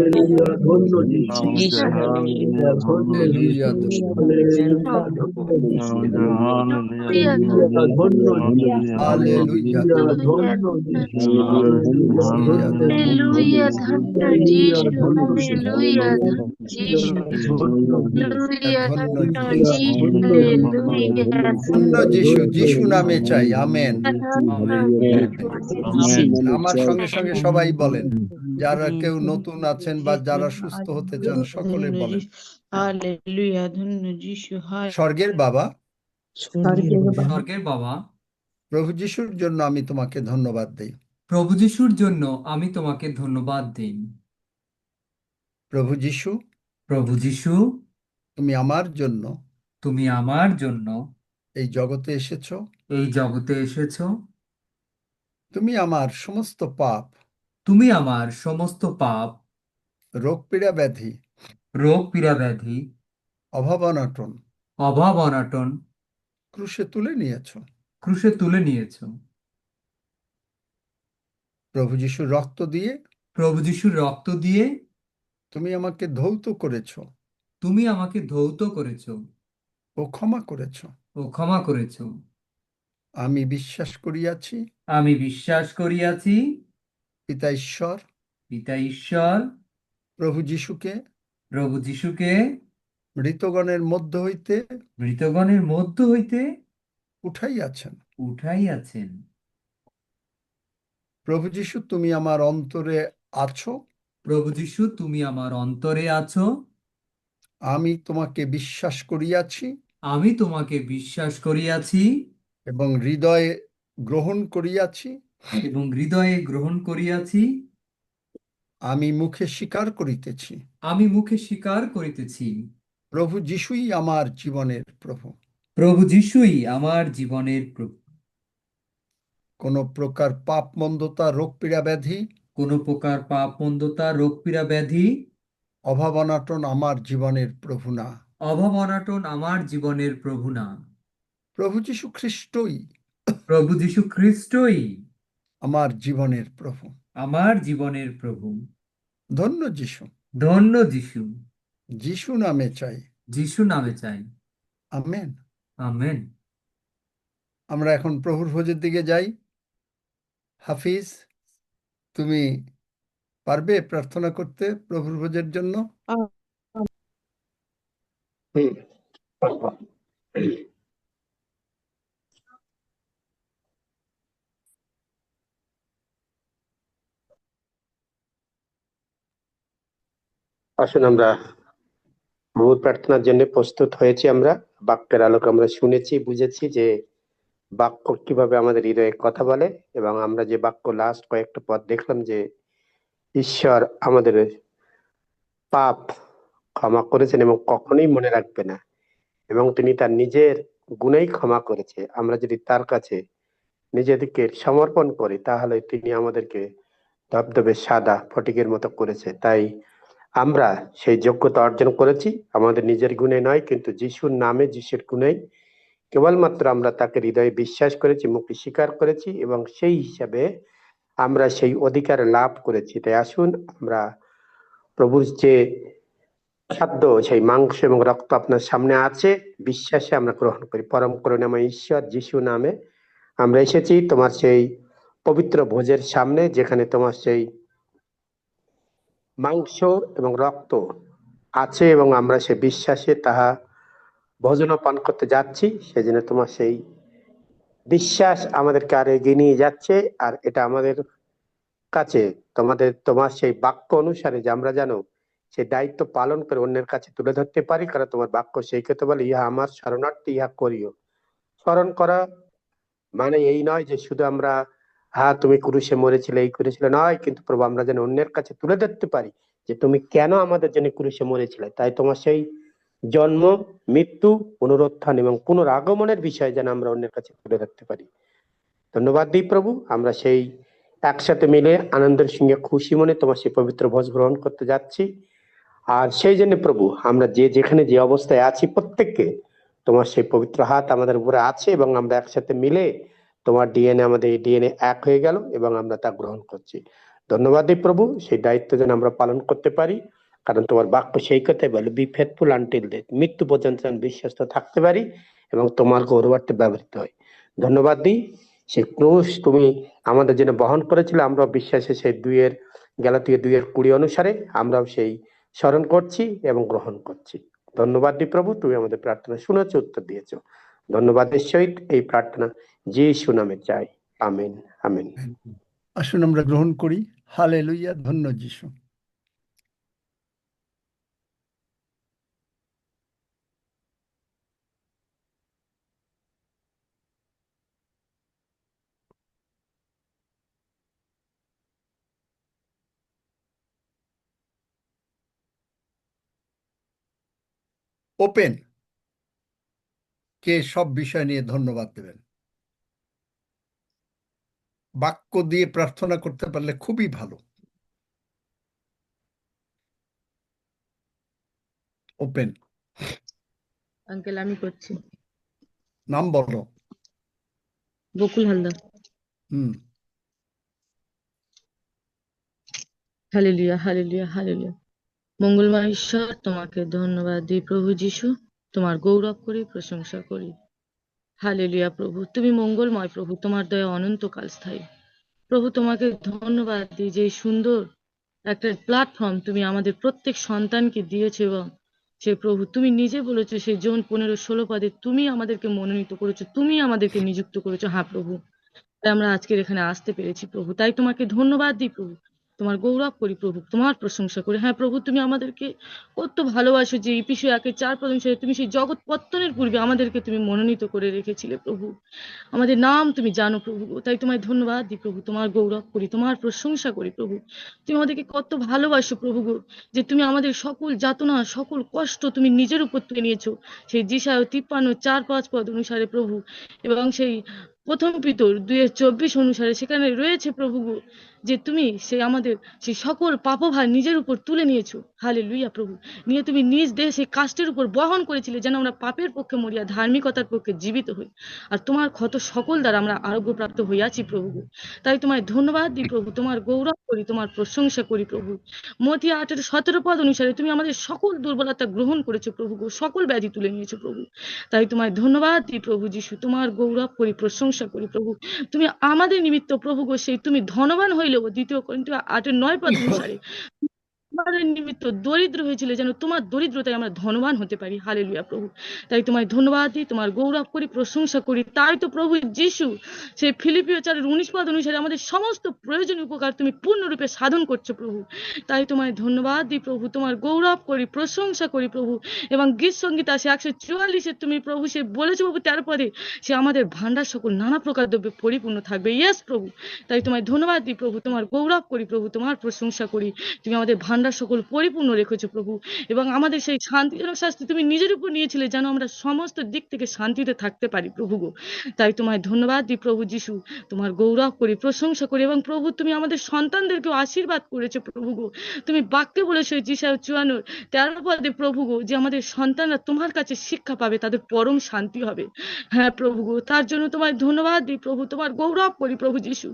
হালেলুয়া ধন্য যিশু, হালেলুয়া হালেলুয়া ধন্য যিশু, হালেলুয়া ধন্য যিশু, হালেলুয়া হালেলুয়া হালেলুয়া। হালেলুয়া ধন্য যিশু হালেলুয়া ধন্য যিশু হালেলুয়া ধন্য ধন্য যিশু, যিশু হালেলুয়া ধন্য যিশু, যিশু নামে চাই, আমেন। আমার সঙ্গে সঙ্গে সবাই বলেন, যারা কেউ নতুন আছেন বা যারা সুস্থ হতে চান সকলে বলেন। হালেলুয়া ধন্য যিশু স্বর্গের বাবা, স্বর্গের বাবা, প্রভু যিশুর জন্য আমি তোমাকে ধন্যবাদ দেই। প্রভু যিশুর জন্য আমি তোমাকে ধন্যবাদ দিই। প্রভু যিশু, প্রভু যিশু, তুমি আমার জন্য তুমি আমার জন্য এই জগতে এসেছো। এই জগতে এসেছো। তুমি আমার সমস্ত পাপ, তুমি আমার সমস্ত পাপ, রোগ পীড়া ব্যাধি, রোগ পীড়া ব্যাধি, অভাব অনটন অভাব অনটন ক্রুশে তুলে নিয়েছো। ক্রুশে তুলে নিয়েছো। প্রভু যিশুর রক্ত দিয়ে প্রভু যিশুর রক্ত দিয়ে তুমি আমাকে ধৌত করেছো তুমি আমাকে ধৌত করেছো ও ক্ষমা করেছো। ও ক্ষমা করেছো। আমি বিশ্বাস করিয়াছি আমি বিশ্বাস করিয়াছি পিতা ঈশ্বর, পিতা ঈশ্বর, প্রভু যিশুকে প্রভু যিশুকে মৃতগণের মধ্য হইতে মৃতগণের মধ্য হইতে উঠাইয়াছেন। উঠাইয়াছেন। প্রভু যিশু, তুমি আমার অন্তরে আছো। প্রভু যিশু, তুমি আমার অন্তরে আছো। আমি তোমাকে বিশ্বাস করিয়াছি আমি তোমাকে বিশ্বাস করিয়াছি এবং হৃদয়ে গ্রহণ করিয়াছি। এবং হৃদয়ে গ্রহণ করিয়াছি। আমি মুখে স্বীকার করিতেছি, আমি মুখে স্বীকার করিতেছি, প্রভু যিশুই আমার জীবনের প্রভু। প্রভু যিশুই আমার জীবনের প্রভু। কোন প্রকার পাপ মন্দতা, রোগ পীড়া ব্যাধি, কোন প্রকার পাপ মন্দতা, রোগ পীড়া ব্যাধি, অভাব অনাটন আমার জীবনের প্রভু না। অভাব অনাটন আমার জীবনের প্রভু না। প্রভু যিশু খ্রিস্টই প্রভু যিশু খ্রিস্টই আমার জীবনের প্রভু। আমার জীবনের প্রভু। ধন্য যিশু, ধন্য যিশু, যিশু নামে চাই, যিশু নামে চাই, আমেন। আমেন। আমরা এখন প্রভুর ভোজের দিকে যাই। হাফিজ, তুমি পারবে প্রার্থনা করতে প্রভুর ভোজের জন্য? আসুন আমরা মূল প্রার্থনার জন্য প্রস্তুত হয়েছি। আমরা বাক্যের আলোকে আমরা শুনেছি, বুঝেছি যে বাক্য কিভাবে আমাদের হৃদয়ে কথা বলে, এবং আমরা যে বাক্য লাস্ট কয়েকটা পদ দেখলাম যে ঈশ্বর আমাদের পাপ ক্ষমা করেছেন এবং কখনোই মনে রাখবে না, এবং তিনি তার নিজের গুণেই ক্ষমা করেছে। আমরা যদি তার কাছে নিজেদেরকে সমর্পণ করি তাহলে তিনি আমাদেরকে ধবধবে সাদা ফটিকের মতো করেছে। তাই আমরা সেই যোগ্যতা অর্জন করেছি আমাদের নিজের গুণে নয়, কিন্তু যিশুর নামে, যিশুর গুণেই কেবলমাত্র আমরা তাকে হৃদয়ে বিশ্বাস করেছি, মুখে স্বীকার করেছি, এবং সেই হিসাবে আমরা সেই অধিকার লাভ করেছি। তাই আসুন আমরা প্রভুর যে খাদ্য, সেই মাংস এবং রক্ত আপনার সামনে আছে, বিশ্বাসে আমরা গ্রহণ করি। পরম করুণাময় ঈশ্বর, যিশু নামে আমরা এসেছি তোমার সেই পবিত্র ভোজের সামনে, যেখানে তোমার সেই মাংস এবং রক্ত আছে, এবং আমরা সে বিশ্বাসে তাহা ভোজন পান করতে যাচ্ছি। সেজন্য তোমার সেই বিশ্বাস আমাদেরকে আর এগিয়ে নিয়ে যাচ্ছে। আর এটা আমাদের কাছে তোমার সেই বাক্য অনুসারে যে আমরা যেন সেই দায়িত্ব পালন করে অন্যের কাছে তুলে ধরতে পারি, কারণ তোমার বাক্য সেই কথা বলে, ইহা আমার শরণার্থী, ইহা করিও। স্মরণ করা মানে এই নয় যে শুধু আমরা হ্যাঁ তুমি ক্রুশে মরেছিলে, এই করেছিলে, নয়, কিন্তু প্রভু আমরা যেন অন্যের কাছে তুলে ধরতে পারি যে তুমি কেন আমাদের জন্য ক্রুশে মরেছিলে। তাই তোমার সেই জন্ম, মৃত্যু, পুনরুত্থান এবং পুনরাগমনের বিষয় যেন আমরা অন্যের কাছে তুলে ধরতে পারি। ধন্যবাদ দিই প্রভু, আমরা সেই একসাথে মিলে আনন্দের সঙ্গে খুশি মনে তোমার সেই পবিত্র ভোজ গ্রহণ করতে যাচ্ছি। আর সেই জন্য প্রভু আমরা যে যেখানে যে অবস্থায় আছি প্রত্যেককে তোমার সেই পবিত্র হাত আমাদের উপরে আছে, এবং আমরা একসাথে মিলে তোমার ডিএনএ, আমাদের এই ডিএনএ এক হয়ে গেল এবং আমরা তা গ্রহণ করছি। ধন্যবাদ দিই প্রভু, সেই দায়িত্ব যেন আমরা পালন করতে পারি, কারণ তোমার বাক্য সেই কথাই বলে, বি ফেথফুল আনটিল ডেথ, মৃত্যু পর্যন্ত যেন বিশ্বস্ত থাকতে পারি এবং তোমার গৌরবার্থে ব্যবহৃত হয়। ধন্যবাদ দিই সেই ক্রুশ তুমি আমাদের জন্য বহন করেছিলে। আমরা বিশ্বাসে সেই গালাতিয়া 2:20 অনুসারে আমরাও সেই স্মরণ করছি এবং গ্রহণ করছি। ধন্যবাদ দিই প্রভু, তুমি আমাদের প্রার্থনা শুনেছো, উত্তর দিয়েছো। ধন্যবাদের সহিত এই প্রার্থনা যিশু নামে চাই, আমেন আমেন। আসুন আমরা গ্রহণ করি। হালেলুয়া, ধন্য যিশু। ওপেন কে সব বিষয় নিয়ে ধন্যবাদ দেবেন? বাক্য দিয়ে প্রার্থনা করতে পারলে খুবই ভালো। ওপেন, আঙ্কেল আমি করছি। নাম বলো। Bakul Haldar. Hmm. Hallelujah hallelujah hallelujah. মঙ্গলময় ঈশ্বর, তোমাকে ধন্যবাদ দিই প্রভু যিশু, তোমার গৌরব করি, প্রশংসা করি। হালেলুয়া প্রভু, তুমি মঙ্গলময় প্রভু, তোমার দয়া অনন্তকাল স্থায়ী। প্রভু তোমাকে ধন্যবাদ দিই যে এই সুন্দর একটা প্ল্যাটফর্ম তুমি আমাদের প্রত্যেক সন্তানকে দিয়েছো, এবং সে প্রভু তুমি নিজে বলেছো সেই জন 15-16 পদে তুমি আমাদেরকে মনোনীত করেছো, তুমি আমাদেরকে নিযুক্ত করেছো। হ্যাঁ প্রভু, তাই আমরা আজকের এখানে আসতে পেরেছি প্রভু, তাই তোমাকে ধন্যবাদ দিই প্রভু, তোমার গৌরব করি প্রভু, তোমার প্রশংসা করি। হ্যাঁ প্রভু, তুমি আমাদেরকে কত ভালোবাসো যে ইফিসীয় 1:4 অনুসারে তুমি সেই জগৎ পত্তনের পূর্বে আমাদেরকে তুমি মনোনীত করে রেখেছিলে প্রভু। আমাদের নাম তুমি জানো প্রভু, তাই তোমায় ধন্যবাদ দিই প্রভু, তোমার গৌরব করি, তোমার প্রশংসা করি প্রভু। তুমি আমাদেরকে কত ভালোবাসো প্রভু গো, যে তুমি আমাদের সকল যাতনা সকল কষ্ট তুমি নিজের উপর তুলে নিয়েছো সেই যিশায় 53:4-5 পদ অনুসারে প্রভু, এবং সেই প্রথম পিতর 2:24 অনুসারে সেখানে রয়েছে প্রভু গো, যে তুমি সেই আমাদের সেই সকল পাপভার নিজের উপর তুলে নিয়েছো। হালেলুয়া প্রভু, নিয়ে তুমি নিজ দেহে সেই কাষ্টের উপর বহন করেছিলে, যেন আমরা পাপের পক্ষে মরিয়া ধার্মিকতার পক্ষে জীবিত হই, আর তোমার ক্ষত সকল দ্বারা আমরা আরোগ্যপ্রাপ্ত হইয়াছি প্রভু। তাই তোমায় ধন্যবাদ দিই প্রভু, তোমার গৌরব করি, তোমার প্রশংসা করি প্রভু। মথি 8:17 পদ অনুসারে তুমি আমাদের সকল দুর্বলতা গ্রহণ করেছো প্রভু গো, সকল ব্যাধি তুলে নিয়েছো প্রভু। তাই তোমায় ধন্যবাদ দিই প্রভু যিশু, তোমার গৌরব করি, প্রশংসা করি প্রভু। তুমি আমাদের নিমিত্ত প্রভু গো, সেই তুমি ধনবান হইলেও 2 করিন্থীয় 8:9 পদ অনুসারে আমাদের নিমিত্ত দরিদ্র হয়েছিল, যেন তোমার দরিদ্রতায় আমরা ধনবান হতে পারি। হালেলুয়া প্রভু, তাই তোমায় ধন্যবাদ দিই, তোমার গৌরব করি, প্রশংসা করি। তাই তো প্রভু যিশু সেই ফিলিপিও 4:19 পদ অনুসারে আমাদের সমস্ত প্রয়োজনীয় উপকার তুমি পূর্ণরূপে সাধন করছো প্রভু। তাই তোমায় ধন্যবাদ দিই প্রভু, তোমার গৌরব করি, প্রশংসা করি প্রভু। এবং গীত সঙ্গীত আছে 144 তুমি প্রভু সে বলেছো প্রভু 13 পদে, সে আমাদের ভান্ডার সকল নানা প্রকার দ্রব্যে পরিপূর্ণ থাকবে। ইয়েস প্রভু, তাই তোমায় ধন্যবাদ দিই প্রভু, তোমার গৌরব করি প্রভু, তোমার প্রশংসা করি। তুমি আমাদের ভান্ডার সকল পরিপূর্ণ রেখেছো প্রভু, এবং আমাদের সেই শান্তিজনক শাস্তি তুমি নিজের উপর নিয়েছিলে, যেন আমরা সমস্ত দিক থেকে শান্তিতে থাকতে পারি প্রভু গো। তাই তোমায় ধন্যবাদ দিই প্রভু যিশু, তোমার গৌরব করি, প্রশংসা করি। এবং প্রভু তুমি আমাদের সন্তানদেরকেও আশীর্বাদ করেছো প্রভু গো। তুমি বাক্যে বলেছো যিশায় 54:13 পদে প্রভু গো, যে আমাদের সন্তানরা তোমার কাছে শিক্ষা পাবে, তাদের পরম শান্তি হবে। হ্যাঁ প্রভু গো, তার জন্য তোমায় ধন্যবাদ দিই প্রভু, তোমার গৌরব করি প্রভু যিশু,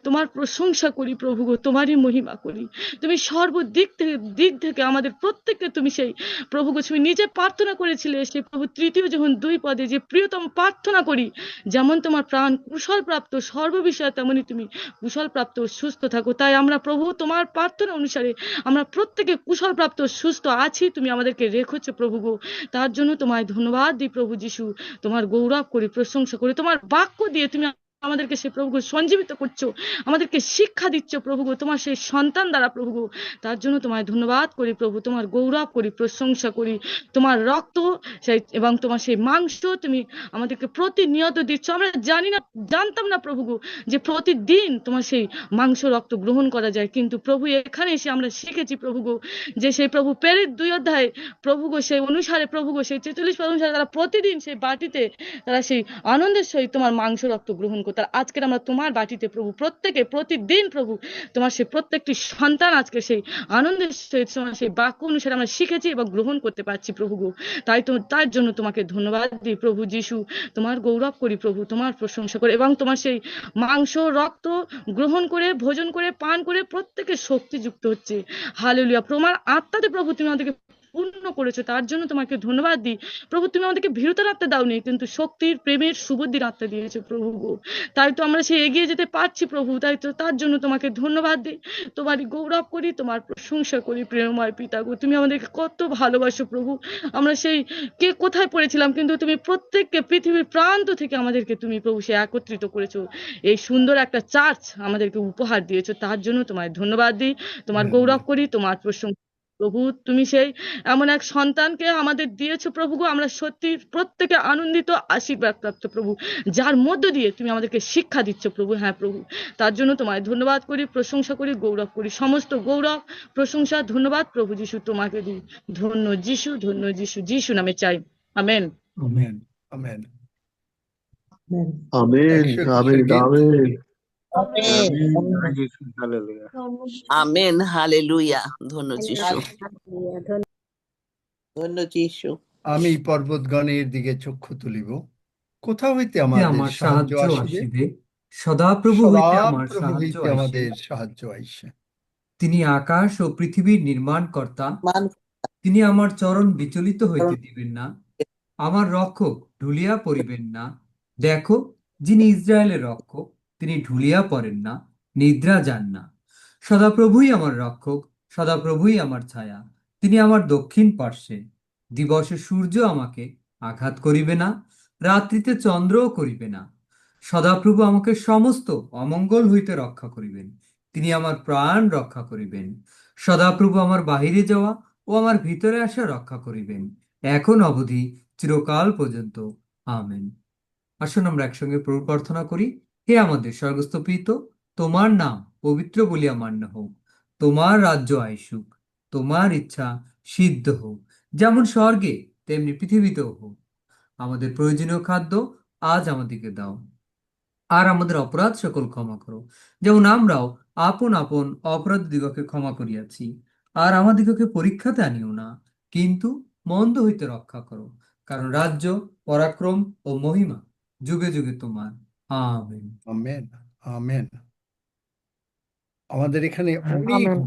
তোমার প্রশংসা করি প্রভু গো, তোমারই মহিমা করি। তুমি সর্বদিক থেকে আমাদের প্রত্যেককে তুমি সেই প্রভু গো, তুমি নিজে প্রার্থনা করেছিলে সেই প্রভু 3 পদে, যে প্রিয়তম প্রার্থনা করি যেমন তোমার প্রাণ কুশল প্রাপ্ত সর্ববিষয়ে, তেমনি তুমি কুশল প্রাপ্ত সুস্থ থাকো। তাই আমরা প্রভু তোমার প্রার্থনা অনুসারে আমরা প্রত্যেকে কুশল প্রাপ্ত সুস্থ আছি, তুমি আমাদেরকে রেখেছো প্রভু গো। তার জন্য তোমায় ধন্যবাদ দিই প্রভু যিশু, তোমার গৌরব করি, প্রশংসা করি। তোমার বাক্য দিয়ে তুমি আমাদেরকে সেই প্রভু গো সঞ্জীবিত করছো, আমাদেরকে শিক্ষা দিচ্ছ প্রভু গো, তোমার সেই সন্তান দ্বারা প্রভু গো। তার জন্য তোমায় ধন্যবাদ করি প্রভু, তোমার গৌরব করি, প্রশংসা করি। তোমার রক্ত সেই এবং তোমার সেই মাংস তুমি আমাদেরকে প্রতিনিয়ত দিচ্ছ। আমরা জানতাম না প্রভু গো, যে প্রতিদিন তোমার সেই মাংস রক্ত গ্রহণ করা যায়, কিন্তু প্রভু এখানে এসে আমরা শিখেছি প্রভু গো, যে সেই প্রভু প্রেরিত 2 অধ্যায় প্রভু গো সেই অনুসারে প্রভু গো সেই 43 পদ অনুসারে তারা প্রতিদিন সেই বাটিতে তারা সেই আনন্দের সহিত তোমার মাংস রক্ত গ্রহণ করতে। আজকের আমরা তোমার বাটিতে প্রভু প্রত্যেকে প্রতিদিন প্রভু তোমার সেই প্রত্যেকটি সন্তান আজকে সেই আনন্দের সহিত সেই বাক্য অনুসারে আমরা শিখেছি এবং গ্রহণ করতে পারছি প্রভু গো। তার জন্য তোমাকে ধন্যবাদ দিই প্রভু যিশু, তোমার গৌরব করি প্রভু, তোমার প্রশংসা করি। এবং তোমার সেই মাংস রক্ত গ্রহণ করে ভোজন করে পান করে প্রত্যেকে শক্তিযুক্ত হচ্ছে। হালেলুয়া, তোমার আত্মাতে প্রভু তুমি আমাদেরকে পূর্ণ করেছো, তার জন্য তোমাকে ধন্যবাদ দিই প্রভু। তুমি আমাদেরকে ভীরুতার আত্মা দাওনি, কিন্তু শক্তির, প্রেমের, সুবুদ্ধির আত্মা দিয়েছো প্রভু গো। তাই তো আমরা সেই এগিয়ে যেতে পারছি প্রভু। তাই তো তার জন্য তোমাকে ধন্যবাদ দিই, তোমারই গৌরব করি, তোমার প্রশংসা করি প্রেমময় পিতা গো। তুমি আমাদেরকে কত ভালোবাসো প্রভু। আমরা সেই কে কোথায় পড়েছিলাম, কিন্তু তুমি প্রত্যেককে পৃথিবীর প্রান্ত থেকে আমাদেরকে তুমি প্রভু সে একত্রিত করেছো, এই সুন্দর একটা চার্চ আমাদেরকে উপহার দিয়েছো। তার জন্য তোমায় ধন্যবাদ দিই, তোমার গৌরব করি, তোমার প্রশংসা প্রভু। তুমি সেই এমন এক সন্তানকে আমাদের দিয়েছো প্রভু গো, আমরা সত্যি প্রত্যেকে আনন্দিত, আশীর্বাদ প্রাপ্ত প্রভু, যার মধ্য দিয়ে তুমি আমাদেরকে শিক্ষা দিচ্ছ প্রভু। হ্যাঁ প্রভু, তার জন্য তোমায় ধন্যবাদ করি, প্রশংসা করি, গৌরব করি। সমস্ত গৌরব, প্রশংসা, ধন্যবাদ প্রভু যিশু তোমাকে দিই। ধন্য যিশু, ধন্য যিশু, যিশু নামে চাই, amen. Amen, amen. Amen, 121 amen, গীত। আমেন। আমেন, হালেলুয়া, ধন্য যিশু। ধন্য যিশু। আমি পর্বতগণের দিকে চক্ষু তুলিব, কোথা হইতে হইতে আমাদের আমার সাহায্য সাহায্য আসিবে? আসিবে, সদাপ্রভু হইতে আমার সদাপ্রভু সাহায্য হইতে আইসে। আমাদের সাহায্য আইসে। তিনি আকাশ ও পৃথিবীর নির্মাণকর্তা, তিনি আমার চরণ বিচলিত হইতে দিবেন না, আমার রক্ষক ঢুলিয়া পড়িবেন না। দেখো, যিনি ইসরায়েলের রক্ষক, তিনি ঢুলিয়া পড়েন না, নিদ্রা যান না। সদাপ্রভুই আমার রক্ষক, সদাপ্রভুই আমার ছায়া, তিনি আমার দক্ষিণ পার্শ্বে। দিবসে সূর্য আমাকে আঘাত করিবে না, রাত্রিতে চন্দ্রও করিবে না। সদাপ্রভু আমাকে সমস্ত অমঙ্গল হইতে রক্ষা করিবেন, তিনি আমার প্রাণ রক্ষা করিবেন। সদাপ্রভু আমার বাহিরে যাওয়া ও আমার ভিতরে আসা রক্ষা করিবেন, এখন অবধি চিরকাল পর্যন্ত। আমেন। আসুন আমরা একসঙ্গে প্রভু প্রার্থনা করি। হে আমাদের স্বর্গস্থ পিতা, তোমার নাম পবিত্র বলিয়া মান্য হোক, তোমার রাজ্য আইসুক, তোমার ইচ্ছা সিদ্ধ হোক, যেমন স্বর্গে তেমনি পৃথিবীতেও হোক। আমাদের প্রয়োজনীয় খাদ্য আজ আমাদেরকে দাও, আর আমাদের অপরাধ সকল ক্ষমা করো, যেমন আমরাও আপন আপন অপরাধ দিগকে ক্ষমা করিয়াছি। আর আমাদিগকে পরীক্ষাতে আনিও না, কিন্তু মন্দ হইতে রক্ষা করো, কারণ রাজ্য, পরাক্রম ও মহিমা যুগে যুগে তোমার। আমেন। Amen, amen. আমাদের এখানে অনেক